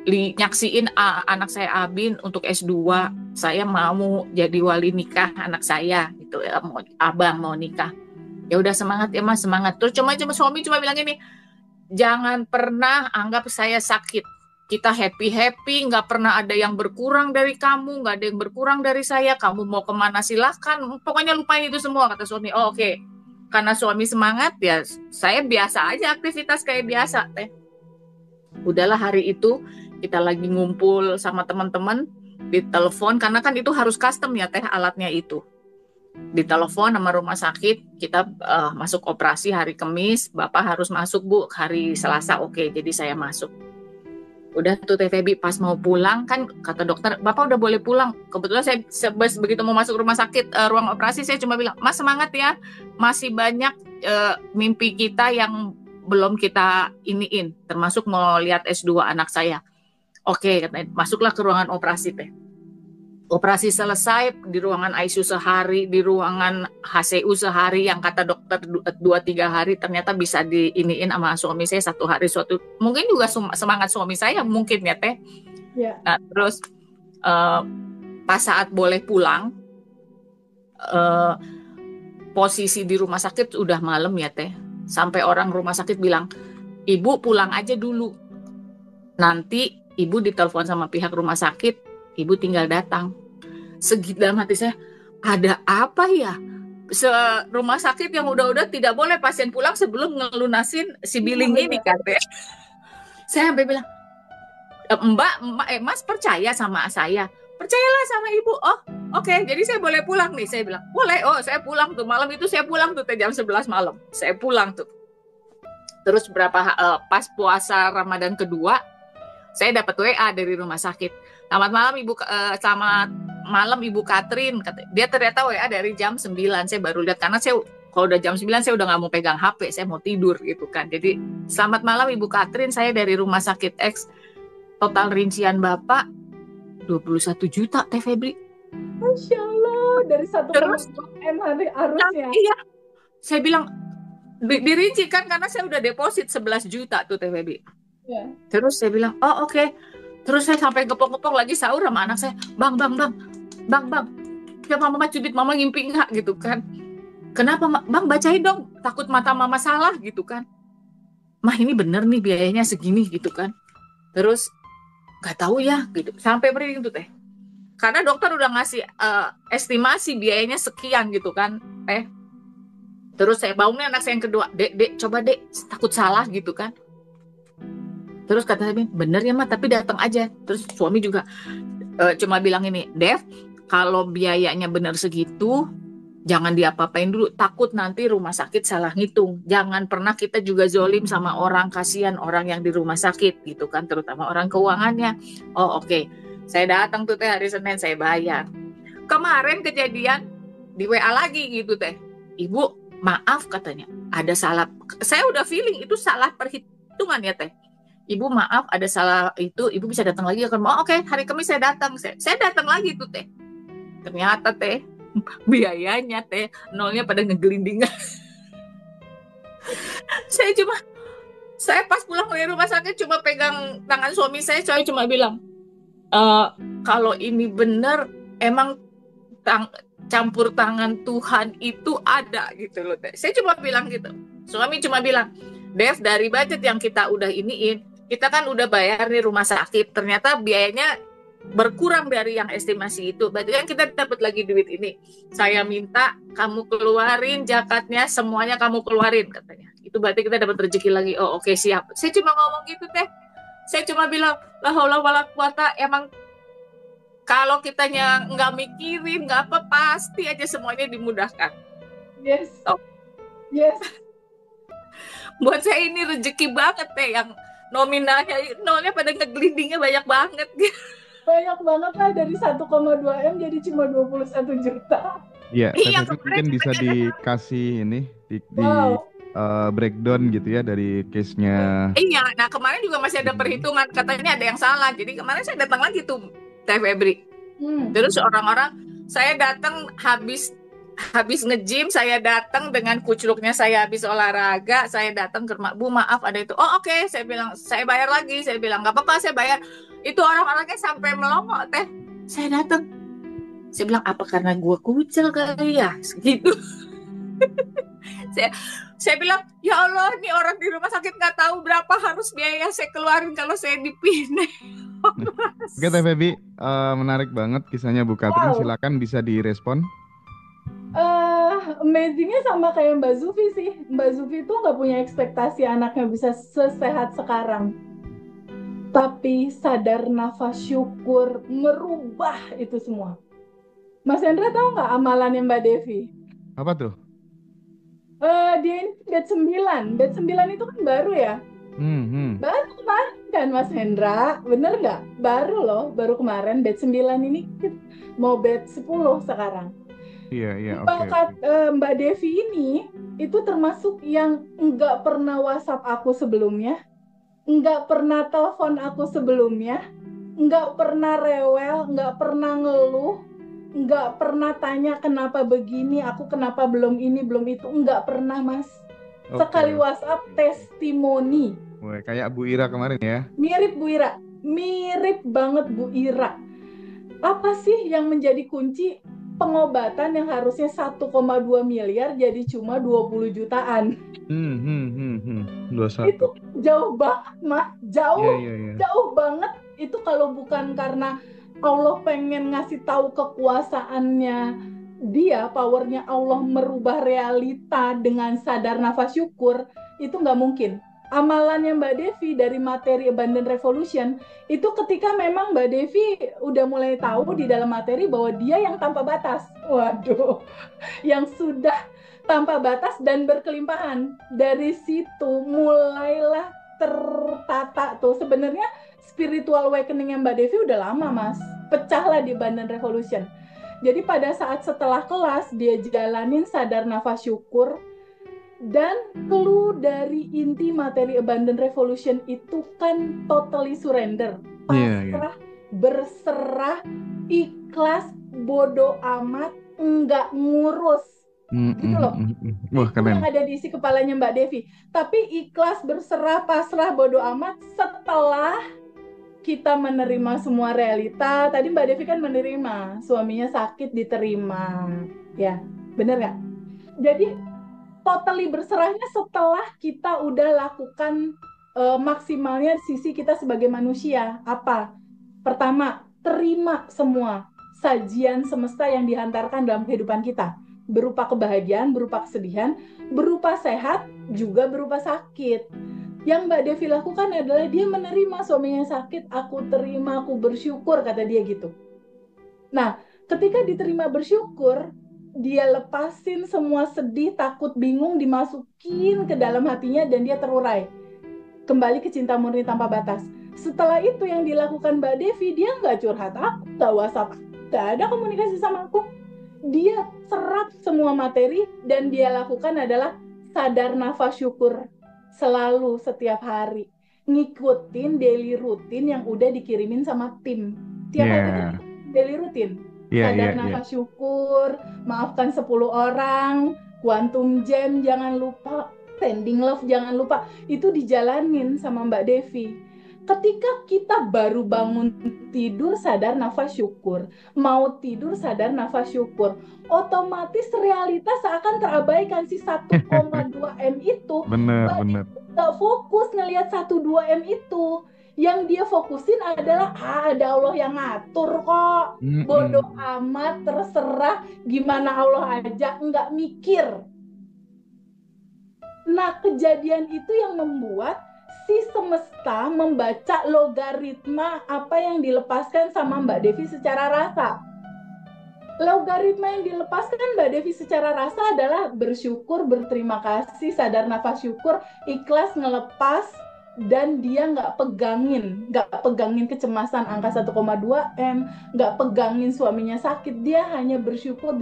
nyaksiin anak saya Abin untuk S2. Saya mau jadi wali nikah anak saya gitu ya, abang mau nikah. Ya udah semangat ya Mas, semangat. Terus suami cuma bilang gini, jangan pernah anggap saya sakit. Kita happy, nggak pernah ada yang berkurang dari kamu, nggak ada yang berkurang dari saya. Kamu mau kemana silahkan, pokoknya lupain itu semua, kata suami. Oh, oke. Karena suami semangat, ya saya biasa aja, aktivitas kayak biasa, Teh. Udahlah hari itu, kita lagi ngumpul sama teman-teman, di telepon, karena kan itu harus custom ya Teh, alatnya itu. Di telepon sama rumah sakit, kita masuk operasi hari Kamis, Bapak harus masuk Bu, hari Selasa, oke, jadi saya masuk. Udah tuh Teh Febi, pas mau pulang kan kata dokter, Bapak udah boleh pulang. Kebetulan saya begitu mau masuk rumah sakit, ruang operasi, saya cuma bilang, Mas semangat ya, masih banyak mimpi kita yang belum kita iniin, termasuk mau lihat S2 anak saya. Oke, katanya, masuklah ke ruangan operasi Teh. Operasi selesai, di ruangan ICU sehari, di ruangan HCU sehari, yang kata dokter 2-3 hari, ternyata bisa diiniin sama suami saya 1 hari, mungkin juga semangat suami saya mungkin ya Teh. Yeah. Nah, terus pas saat boleh pulang, posisi di rumah sakit udah malam ya Teh, sampai orang rumah sakit bilang, Ibu pulang aja dulu, nanti Ibu ditelepon sama pihak rumah sakit, Ibu tinggal datang. Dalam hati saya, ada apa ya? Rumah sakit yang udah tidak boleh pasien pulang sebelum ngelunasin si billing ini kan. Saya sampai bilang, Mbak, Mas percaya sama saya? Percayalah sama Ibu. Oh, oke, jadi saya boleh pulang nih. Saya bilang, boleh. Oh, saya pulang tuh. Malam itu saya pulang tuh jam 11 malam. Saya pulang tuh. Terus pas puasa Ramadan kedua, saya dapat WA dari rumah sakit. Selamat malam Ibu Katrin. Dia ternyata WA dari jam 9. Saya baru lihat karena saya kalau udah jam 9 saya udah nggak mau pegang HP, saya mau tidur gitu kan. Jadi selamat malam Ibu Katrin, saya dari rumah sakit X. Total rincian Bapak 21 juta Teh Febri. Masya Allah, dari 1,2 M harusnya. Iya. Saya bilang dirinci kan karena saya udah deposit 11 juta tuh Teh Febri. Yeah. Terus saya bilang, oh oke. Terus saya sampai gepok-gepok lagi sahur sama anak saya, bang, ya mama cubit, mama ngimpi nggak gitu kan? Kenapa bang, bacain dong, takut mata mama salah gitu kan? Mah ini bener nih biayanya segini gitu kan? Terus nggak tahu ya gitu, sampai merinding tuh Teh. Karena dokter udah ngasih estimasi biayanya sekian gitu kan, Teh. Terus saya bangunnya anak saya yang kedua, dek coba dek, takut salah gitu kan? Terus kata saya, bener ya Ma, tapi datang aja. Terus suami juga, cuma bilang ini, Dev, kalau biayanya benar segitu, jangan diapa-apain dulu, takut nanti rumah sakit salah ngitung. Jangan pernah kita juga zolim sama orang, kasihan orang yang di rumah sakit gitu kan, terutama orang keuangannya. Oh oke. Saya datang tuh teh hari Senin, saya bayar. Kemarin kejadian di WA lagi gitu teh, Ibu maaf katanya, ada salah. Saya udah feeling itu salah perhitungan ya teh. Ibu maaf ada salah itu, Ibu bisa datang lagi kan? Oh oke, hari Kamis saya datang. Saya datang lagi tuh teh. Ternyata teh biayanya teh nolnya pada ngegelindingan. saya pas pulang dari rumah sakit cuma pegang tangan suami saya cuma bilang, kalau ini benar emang campur tangan Tuhan itu ada gitu loh teh. Saya cuma bilang gitu. Suami cuma bilang, Dev, dari budget yang kita udah iniin, kita kan udah bayar nih rumah sakit, ternyata biayanya berkurang dari yang estimasi itu. Berarti kan kita dapat lagi duit ini. Saya minta kamu keluarin zakatnya, semuanya kamu keluarin katanya. Itu berarti kita dapat rezeki lagi. Oh oke, siap. Saya cuma ngomong gitu teh. Saya cuma bilang, la haula wala quwata, emang kalau kitanya nggak mikirin, nggak apa, pasti aja semuanya dimudahkan. Yes. Oh. Yes. Buat saya ini rezeki banget teh, yang nominalnya nolnya pada ngegelindingnya banyak banget. Banyak banget lah, dari 1,2 M jadi cuma 21 juta. Iya, Iya, tapi mungkin bisa dikasih ini di breakdown gitu ya dari case-nya. Iya, nah kemarin juga masih ada perhitungan, katanya ada yang salah. Jadi kemarin saya datang lagi tuh Teh Febri. Terus orang-orang, saya datang habis nge-gym, saya datang dengan kucluknya, saya habis olahraga, saya datang ke rumah, Bu maaf ada itu. Oh oke, saya bilang, saya bayar lagi. Saya bilang, gak apa-apa, saya bayar. Itu orang-orangnya sampai melongo teh. Saya datang, saya bilang, apa karena gue kucel kali ya? Gitu. Saya bilang, ya Allah, ini orang di rumah sakit gak tahu berapa harus biaya saya keluarin kalau saya dipindah. Oke Teh Feby, menarik banget kisahnya Bu Katrin. Silakan bisa direspon. Amazingnya sama kayak Mbak Zufi sih. Mbak Zufi tuh nggak punya ekspektasi anaknya bisa sesehat sekarang. Tapi sadar nafas syukur merubah itu semua. Mas Hendra tahu nggak amalannya Mbak Devi? Apa tuh? Dia ini bed 9. Bed 9 itu kan baru ya? Baru kemarin kan Mas Hendra, bener nggak? Baru loh, baru kemarin bed 9 ini mau bed 10 sekarang. Iya, Bakat Mbak Devi ini itu termasuk yang nggak pernah WhatsApp aku sebelumnya, nggak pernah telepon aku sebelumnya, nggak pernah rewel, nggak pernah ngeluh, nggak pernah tanya kenapa begini, aku kenapa belum ini, belum itu, nggak pernah Mas. Sekali WhatsApp testimoni. Wah, kayak Bu Ira kemarin ya? Mirip Bu Ira, mirip banget Bu Ira. Apa sih yang menjadi kunci pengobatan yang harusnya 1,2 miliar jadi cuma 20 jutaan? 21. Itu jauh banget Mas, jauh banget. Itu kalau bukan karena Allah pengen ngasih tahu kekuasaannya dia, powernya Allah merubah realita dengan sadar nafas syukur, itu nggak mungkin. Amalannya Mbak Devi dari materi Abundant Revolution itu ketika memang Mbak Devi udah mulai tahu di dalam materi bahwa dia yang tanpa batas. Waduh, yang sudah tanpa batas dan berkelimpahan. Dari situ mulailah tertata tuh. Sebenarnya spiritual awakening yang Mbak Devi udah lama Mas. Pecahlah di Abundant Revolution. Jadi pada saat setelah kelas dia jalanin sadar nafas syukur. Dan clue dari inti materi Abundant Revolution itu kan totally surrender, pasrah, berserah, ikhlas, bodo amat, enggak ngurus, gitu loh. Wah, itu yang ada di isi kepalanya Mbak Devi. Tapi ikhlas, berserah, pasrah, bodo amat setelah kita menerima semua realita. Tadi Mbak Devi kan menerima, suaminya sakit diterima, ya, bener nggak? Jadi totally berserahnya setelah kita udah lakukan maksimalnya sisi kita sebagai manusia. Apa? Pertama, terima semua sajian semesta yang dihantarkan dalam kehidupan kita. Berupa kebahagiaan, berupa kesedihan, berupa sehat, juga berupa sakit. Yang Mbak Devi lakukan adalah dia menerima suaminya sakit, aku terima, aku bersyukur, kata dia gitu. Nah, ketika diterima bersyukur, dia lepasin semua sedih, takut, bingung, dimasukin ke dalam hatinya dan dia terurai. Kembali ke cinta murni tanpa batas. Setelah itu yang dilakukan Mbak Devi, dia nggak curhat aku, nggak WhatsApp, nggak ada komunikasi sama aku. Dia serap semua materi dan dia lakukan adalah sadar nafas syukur selalu setiap hari. Ngikutin daily rutin yang udah dikirimin sama tim. Tiap hari kan Yeah. daily rutin. Iya, iya, Sadar iya. nafas syukur, maafkan 10 orang, quantum jam jangan lupa, sending love jangan lupa. Itu dijalanin sama Mbak Devi. Ketika kita baru bangun tidur sadar nafas syukur, mau tidur sadar nafas syukur, otomatis realitas seakan terabaikan. Si 1,2 M itu Bener, Mbak bener. Devi nggak fokus ngelihat 1,2 M itu. Yang dia fokusin adalah ada Allah yang ngatur kok, bodoh amat, terserah gimana Allah aja, nggak mikir. Nah, kejadian itu yang membuat si semesta membaca logaritma apa yang dilepaskan sama Mbak Devi secara rasa. Logaritma yang dilepaskan Mbak Devi secara rasa adalah bersyukur, berterima kasih, sadar nafas syukur, ikhlas ngelepas, dan dia nggak pegangin kecemasan angka 1,2 M, nggak pegangin suaminya sakit, dia hanya bersyukur.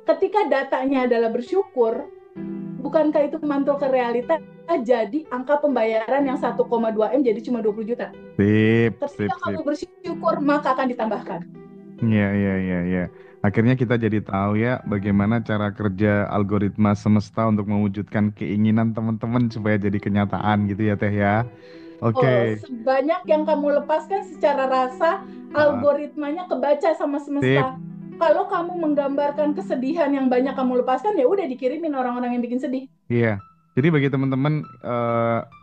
Ketika datanya adalah bersyukur, bukankah itu mantul ke realita? Jadi angka pembayaran yang 1,2 M jadi cuma 20 juta. Ketika kamu bersyukur, maka akan ditambahkan. Iya. Akhirnya kita jadi tahu ya bagaimana cara kerja algoritma semesta untuk mewujudkan keinginan teman-teman supaya jadi kenyataan gitu ya Teh ya. Oke. Sebanyak yang kamu lepaskan secara rasa, algoritmanya kebaca sama semesta. Kalau kamu menggambarkan kesedihan yang banyak kamu lepaskan, ya udah dikirimin orang-orang yang bikin sedih. Iya. Jadi bagi teman-teman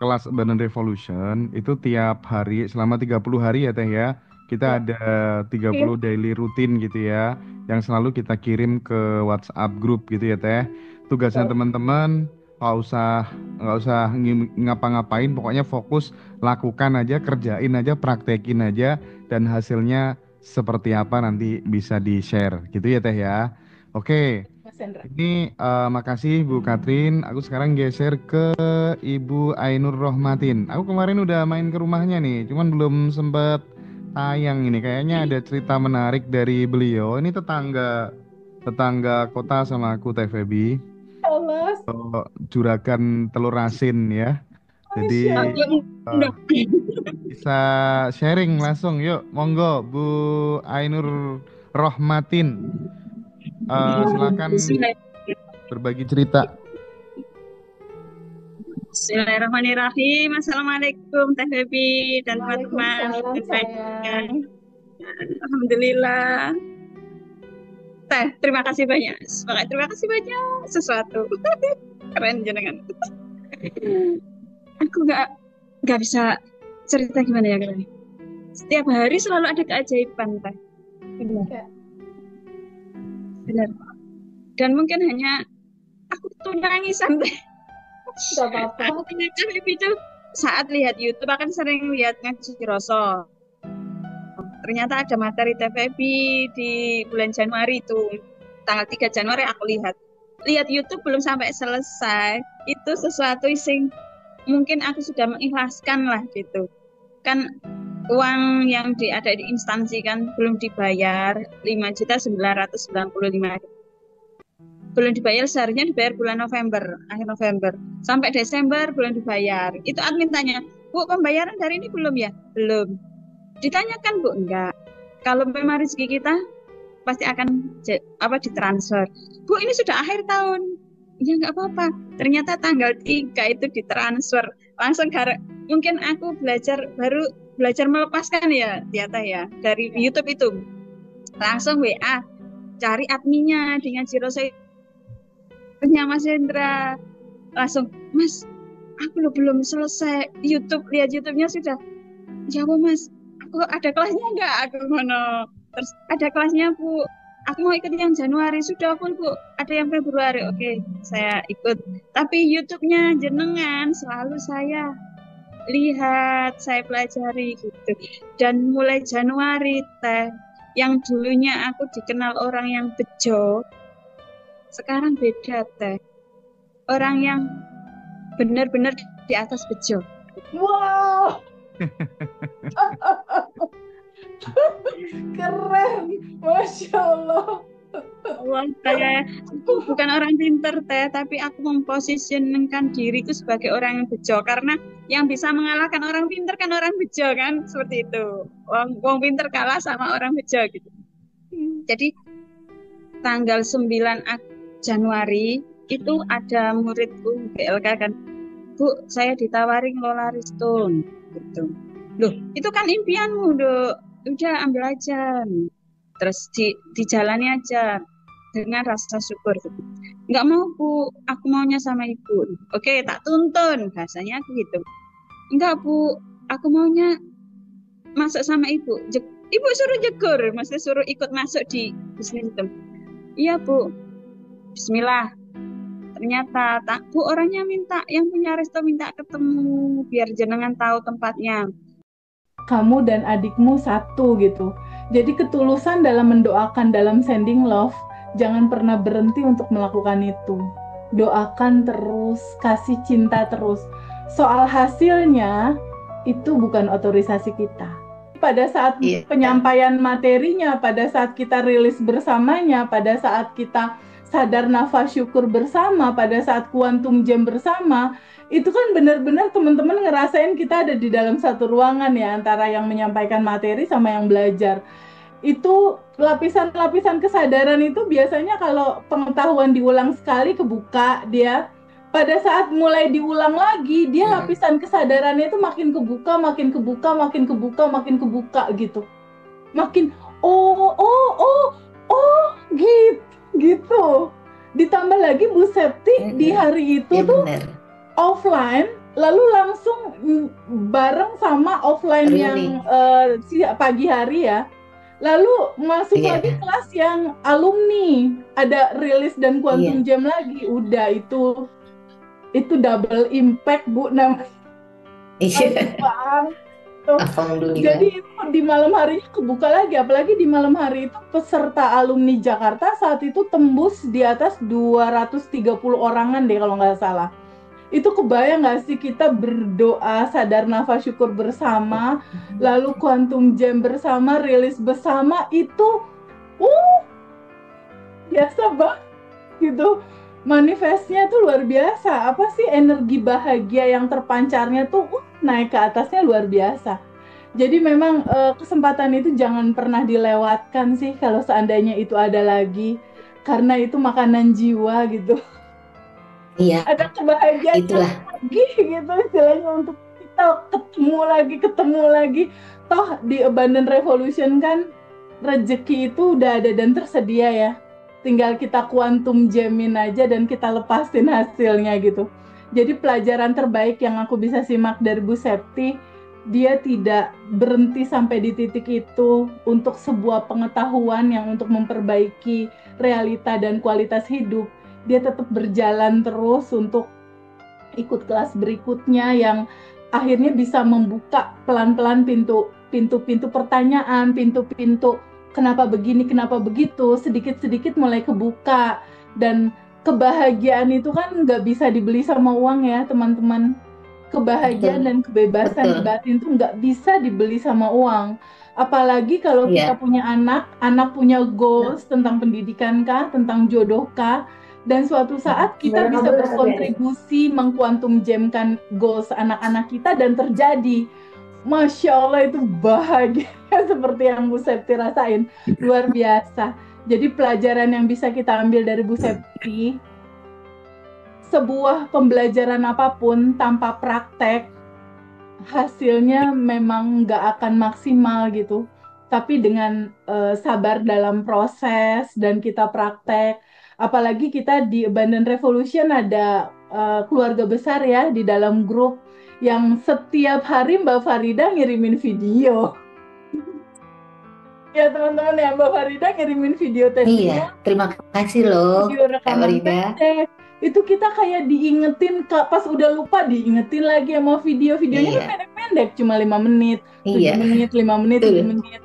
kelas Abundant Revolution itu tiap hari selama 30 hari ya Teh ya. Kita ada 30 daily rutin gitu ya, yang selalu kita kirim ke WhatsApp group gitu ya Teh. Tugasnya teman-teman nggak usah ngapa-ngapain, pokoknya fokus lakukan aja, kerjain aja, praktekin aja, dan hasilnya seperti apa nanti bisa di-share gitu ya Teh ya. Oke. Ini makasih Bu Katrin. Aku sekarang geser ke Ibu Ainur Rohmatin. Aku kemarin udah main ke rumahnya nih, cuman belum sempat tayang ini. Kayaknya ada cerita menarik dari beliau. Ini tetangga kota sama aku Teh Febi. Juragan Telur Asin ya. Jadi bisa sharing langsung. Yuk, monggo Bu Ainur Rohmatin. Silakan berbagi cerita. Bismillahirrahmanirrahim. Assalamualaikum Teh Febi dan teman-teman. Alhamdulillah. Teh, terima kasih banyak. Terima kasih banyak sesuatu. Keren jenengan. Aku nggak bisa cerita gimana ya kalian. Setiap hari selalu ada keajaiban Teh. Benar. Dan mungkin hanya aku tuh nangisan Teh. Gak apa-apa. Itu saat lihat YouTube akan sering lihat ngaji Roso. Ternyata ada materi TVB di bulan Januari itu, tanggal 3 Januari aku lihat YouTube belum sampai selesai. Itu sesuatu yang mungkin aku sudah mengikhlaskan lah gitu. Kan uang yang ada di instansi kan belum dibayar 5.995.000. Belum dibayar, seharusnya dibayar bulan November, akhir November. Sampai Desember belum dibayar. Itu admin tanya, Bu, pembayaran dari ini belum ya? Belum. Ditanyakan, Bu, enggak. Kalau memang rezeki kita pasti akan ditransfer. Bu, ini sudah akhir tahun. Ya enggak apa-apa. Ternyata tanggal 3 itu ditransfer. Langsung mungkin aku baru belajar melepaskan ya, ternyata ya, dari YouTube itu. Langsung WA, cari adminnya dengan Jiroso. Mas Hendra langsung, Mas, aku belum selesai lihat YouTube-nya sudah. Ya Bu Mas, aku ada kelasnya enggak? Aku ngono. Terus ada kelasnya Bu, aku mau ikut yang Januari. Sudah full Bu, ada yang Februari. Oke, saya ikut. Tapi YouTube-nya jenengan selalu saya lihat, saya pelajari gitu. Dan mulai Januari Teh, Yang dulunya aku dikenal orang yang bejo, sekarang beda teh. Orang yang benar-benar di atas bejo. Wow, keren, Masya Allah. Allah, saya bukan orang pinter teh, tapi aku memposisikan diriku sebagai orang yang bejo karena yang bisa mengalahkan orang pinter kan orang bejo kan, seperti itu. Wong pinter kalah sama orang bejo gitu. Jadi tanggal 9 Januari itu ada muridku BLK kan, Bu, saya ditawari ngelola Restone gitu. Loh, itu kan impianmu, Dok. Udah ambil aja. Terus dijalani aja dengan rasa syukur. Nggak mau, Bu, aku maunya sama Ibu. Oke, tak tuntun, bahasanya aku gitu. Enggak, Bu, aku maunya masuk sama Ibu. Ibu suruh jegur, maksudnya suruh ikut masuk di bisnis itu. Iya, Bu. Bismillah. Ternyata tak, Bu, orangnya minta, yang punya resto minta ketemu biar jenengan tahu tempatnya. Kamu dan adikmu satu gitu. Jadi ketulusan dalam mendoakan, dalam sending love, jangan pernah berhenti untuk melakukan itu. Doakan terus, kasih cinta terus. Soal hasilnya, itu bukan otorisasi kita. Pada saat penyampaian materinya, pada saat kita rilis bersamanya, pada saat kita sadar nafas syukur bersama, pada saat quantum jam bersama, itu kan benar-benar teman-teman ngerasain kita ada di dalam satu ruangan ya, antara yang menyampaikan materi sama yang belajar. Itu lapisan-lapisan kesadaran itu biasanya kalau pengetahuan diulang sekali kebuka dia, pada saat mulai diulang lagi dia lapisan kesadarannya itu makin kebuka, makin kebuka, makin kebuka, makin kebuka gitu. Makin gitu. Ditambah lagi Bu Septi di hari itu tuh offline, lalu langsung bareng sama offline yang pagi hari ya. Lalu masuk lagi kelas yang alumni, ada rilis dan quantum jam lagi. Udah itu double impact, Bu, namanya. Jadi itu di malam harinya kebuka lagi, apalagi di malam hari itu peserta alumni Jakarta saat itu tembus di atas 230 orangan deh kalau nggak salah. Itu kebayang nggak sih kita berdoa, sadar nafas syukur bersama, lalu quantum jam bersama, rilis bersama, itu biasa banget gitu. Manifestnya tuh luar biasa. Apa sih energi bahagia yang terpancarnya tuh naik ke atasnya luar biasa. Jadi memang kesempatan itu jangan pernah dilewatkan sih kalau seandainya itu ada lagi, karena itu makanan jiwa gitu. Iya. Ada kebahagiaan lagi gitu istilahnya untuk kita ketemu lagi. Toh di Abundant Revolution kan rezeki itu udah ada dan tersedia ya. Tinggal kita quantum jamin aja dan kita lepasin hasilnya gitu. Jadi pelajaran terbaik yang aku bisa simak dari Bu Septi, dia tidak berhenti sampai di titik itu untuk sebuah pengetahuan yang untuk memperbaiki realita dan kualitas hidup. Dia tetap berjalan terus untuk ikut kelas berikutnya yang akhirnya bisa membuka pelan-pelan pintu-pintu pertanyaan, pintu-pintu kenapa begini, kenapa begitu, sedikit-sedikit mulai kebuka. Dan kebahagiaan itu kan nggak bisa dibeli sama uang ya teman-teman. Kebahagiaan dan kebebasan di batin itu nggak bisa dibeli sama uang. Apalagi kalau kita punya anak punya goals tentang pendidikan kah, tentang jodoh kah, dan suatu saat kita bisa berkontribusi mengkuantum jamkan goals anak-anak kita dan terjadi. Masya Allah, itu bahagia seperti yang Bu Septi rasain, luar biasa. Jadi pelajaran yang bisa kita ambil dari Bu Septi, sebuah pembelajaran apapun tanpa praktek, hasilnya memang nggak akan maksimal gitu. Tapi dengan sabar dalam proses dan kita praktek, apalagi kita di Abundant Revolution ada keluarga besar ya di dalam grup, yang setiap hari Mbak Farida ngirimin video. Ya teman-teman ya, Mbak Farida ngirimin video tesnya. Iya, terima kasih loh video rekaman tes. Itu kita kayak diingetin, pas udah lupa diingetin lagi sama videonya kan pendek-pendek, cuma 5 menit, 7 menit, 5 menit, 7 menit.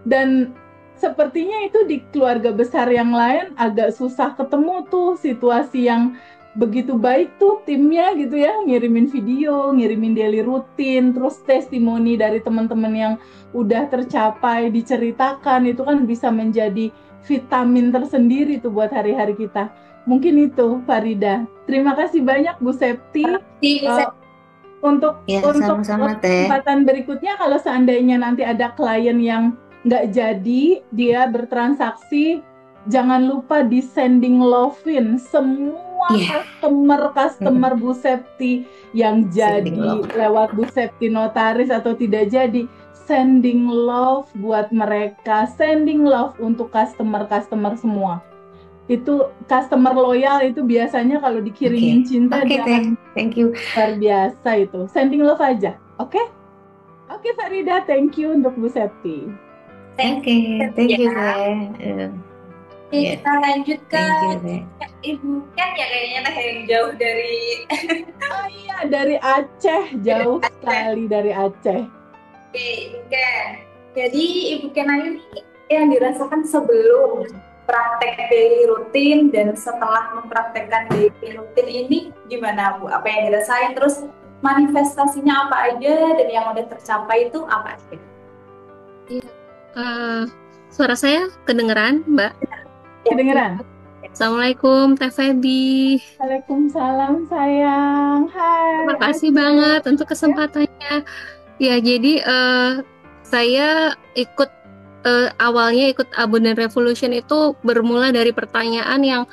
Dan sepertinya itu di keluarga besar yang lain agak susah ketemu tuh situasi yang begitu baik tuh timnya gitu ya, ngirimin video, ngirimin daily rutin, terus testimoni dari teman-teman yang udah tercapai diceritakan, itu kan bisa menjadi vitamin tersendiri tuh buat hari-hari kita. Mungkin itu Farida. Terima kasih banyak Bu Septi. Untuk Ya, untuk sama-sama Teh. kesempatan berikutnya, kalau seandainya nanti ada klien yang nggak jadi dia bertransaksi, jangan lupa di sending love-in semua Iya. customer Bu Septi yang Sending jadi love. lewat Bu Septi notaris atau tidak jadi, sending love buat mereka, sending love untuk customer semua. Itu customer loyal itu biasanya kalau dikirimin cinta Oke dia Teh, akan thank you. luar biasa itu. Sending love aja, oke? Oke Farida, thank you untuk Bu Septi. Oke, thank you Ya. Teh. Oke, Ya, kita lanjut ke thank you Teh. Ibu Ken ya kayaknya Teh yang jauh dari Oh iya, dari Aceh, jauh sekali dari Aceh. Oke, Ibu Ken. Jadi Ibu Ken Ayu ini yang dirasakan sebelum praktek daily rutin dan setelah mempraktekkan daily rutin ini gimana Bu? Apa yang dirasain? Terus manifestasinya apa aja dan yang udah tercapai itu apa aja? Suara saya kedengeran, Mbak? Kedengeran? Assalamualaikum, Teh Febi. Waalaikumsalam sayang. Hai. Terima kasih Aceh. banget untuk kesempatannya. Ya, jadi saya awalnya ikut Abundant Revolution itu bermula dari pertanyaan yang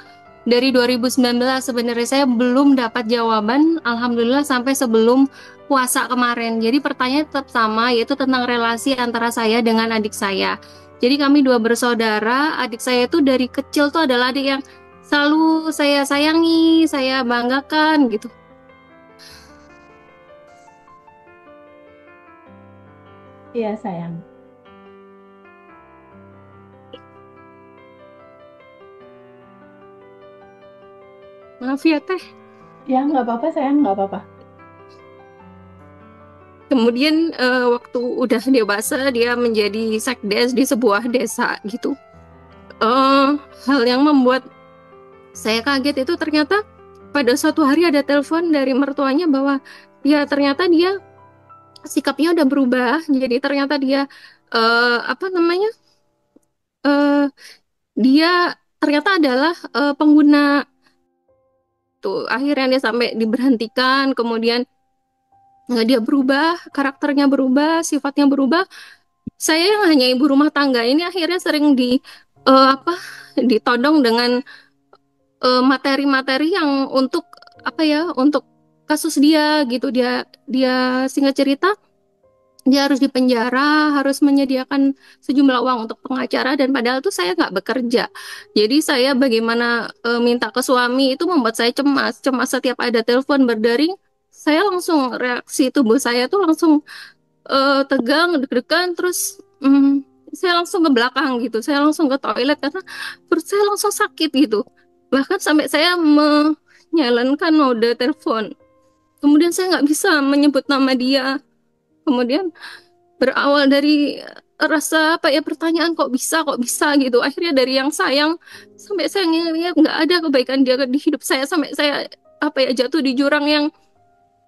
dari 2019. Sebenarnya saya belum dapat jawaban, alhamdulillah sampai sebelum puasa kemarin. Jadi pertanyaan tetap sama, yaitu tentang relasi antara saya dengan adik saya. Jadi kami dua bersaudara, adik saya itu dari kecil tuh adalah adik yang selalu saya sayangi, saya banggakan gitu. Iya sayang. Maaf ya Teh. Ya nggak apa-apa sayang, nggak apa-apa. Kemudian waktu udah dewasa dia menjadi sekdes di sebuah desa gitu. Hal yang membuat saya kaget itu ternyata pada suatu hari ada telepon dari mertuanya bahwa ya ternyata dia sikapnya udah berubah. Jadi ternyata dia dia ternyata adalah pengguna tuh. Akhirnya dia sampai diberhentikan, kemudian dia berubah, karakternya berubah, sifatnya berubah. Saya yang hanya ibu rumah tangga ini akhirnya sering ditodong dengan materi-materi yang untuk untuk kasus dia gitu. Dia singkat cerita dia harus dipenjara, harus menyediakan sejumlah uang untuk pengacara, dan padahal tuh saya nggak bekerja. Jadi saya bagaimana minta ke suami itu membuat saya cemas setiap ada telepon berdering. Saya langsung reaksi tubuh saya tuh langsung tegang, deg-degan, terus saya langsung ke belakang gitu, saya langsung ke toilet karena perut saya langsung sakit gitu. Bahkan sampai saya menyalakan mode telepon. Kemudian saya nggak bisa menyebut nama dia. Kemudian berawal dari rasa pertanyaan kok bisa gitu. Akhirnya dari yang sayang sampai saya ngelihat nggak ada kebaikan dia di hidup saya, sampai saya jatuh di jurang yang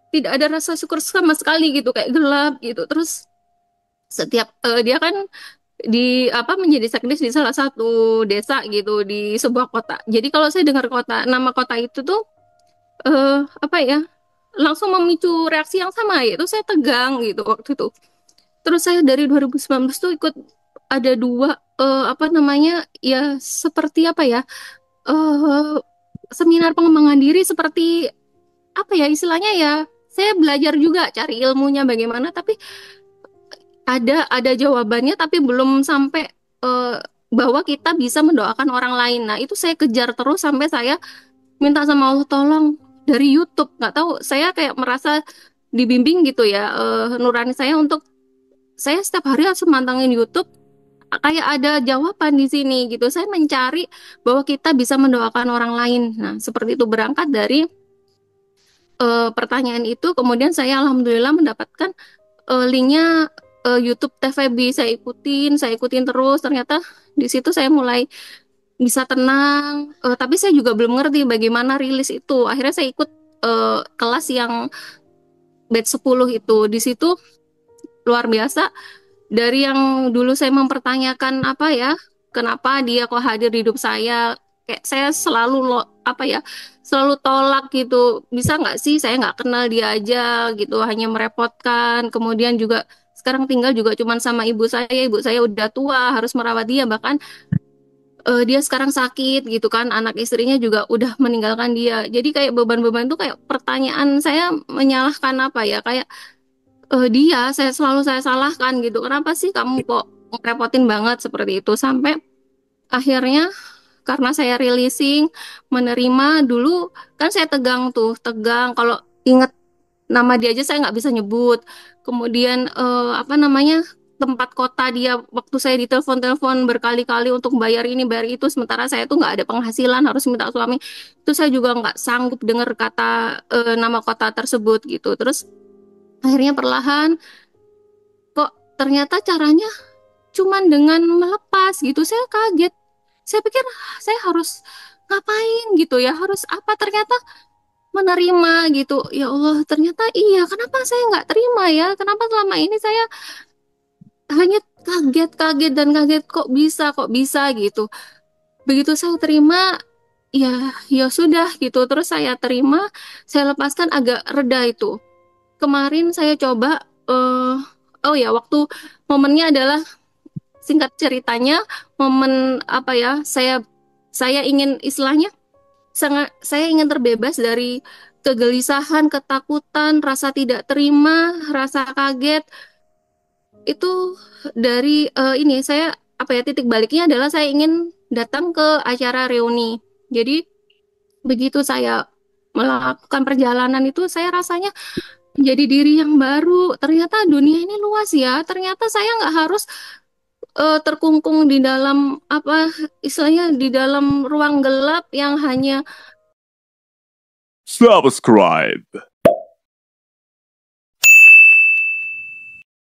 tidak ada rasa syukur sama sekali gitu, kayak gelap gitu. Terus setiap dia kan menjadi sekdes di salah satu desa gitu di sebuah kota. Jadi kalau saya dengar nama kota itu tuh langsung memicu reaksi yang sama, yaitu saya tegang gitu waktu itu. Terus saya dari 2019 tuh ikut ada dua seminar pengembangan diri, seperti istilahnya ya, saya belajar juga cari ilmunya bagaimana, tapi ada jawabannya tapi belum sampai bahwa kita bisa mendoakan orang lain. Nah itu saya kejar terus sampai saya minta sama Allah tolong dari YouTube. Nggak tahu, saya kayak merasa dibimbing gitu ya, nurani saya untuk saya setiap hari harus mantengin YouTube, kayak ada jawaban di sini gitu. Saya mencari bahwa kita bisa mendoakan orang lain. Nah seperti itu, berangkat dari pertanyaan itu, kemudian saya alhamdulillah mendapatkan linknya YouTube TVB saya ikutin terus. Ternyata di situ saya mulai bisa tenang. Tapi saya juga belum ngerti bagaimana rilis itu. Akhirnya saya ikut kelas yang batch 10 itu. Di situ luar biasa. Dari yang dulu saya mempertanyakan apa ya, kenapa dia kok hadir di hidup saya, kayak saya selalu selalu tolak gitu. Bisa nggak sih saya nggak kenal dia aja gitu, hanya merepotkan. Kemudian juga sekarang tinggal juga cuman sama ibu saya udah tua, harus merawat dia, bahkan dia sekarang sakit gitu kan, anak istrinya juga udah meninggalkan dia. Jadi kayak beban-beban tuh kayak pertanyaan saya menyalahkan apa ya, kayak saya selalu saya salahkan gitu. Kenapa sih kamu kok ngerepotin banget seperti itu? Sampai akhirnya karena saya releasing, menerima dulu kan saya tegang kalau inget nama dia aja saya nggak bisa nyebut. Kemudian tempat kota dia waktu saya ditelepon-telepon berkali-kali untuk bayar ini bayar itu, sementara saya tuh nggak ada penghasilan, harus minta suami. Itu saya juga nggak sanggup dengar kata nama kota tersebut gitu. Terus akhirnya perlahan kok ternyata caranya cuman dengan melepas gitu. Saya kaget. Saya pikir saya harus ngapain gitu ya, harus apa, ternyata menerima gitu. Ya Allah, ternyata iya, kenapa saya nggak terima ya? Kenapa selama ini saya hanya kaget dan kaget, kok bisa gitu. Begitu saya terima, ya sudah gitu. Terus saya terima, saya lepaskan, agak reda itu. Kemarin saya coba waktu momennya adalah, singkat ceritanya, momen saya ingin istilahnya saya ingin terbebas dari kegelisahan, ketakutan, rasa tidak terima, rasa kaget. Itu dari saya titik baliknya adalah saya ingin datang ke acara reuni. Jadi begitu saya melakukan perjalanan itu, saya rasanya jadi diri yang baru. Ternyata dunia ini luas ya. Ternyata saya nggak harus terkungkung di dalam di dalam ruang gelap yang hanya Subscribe.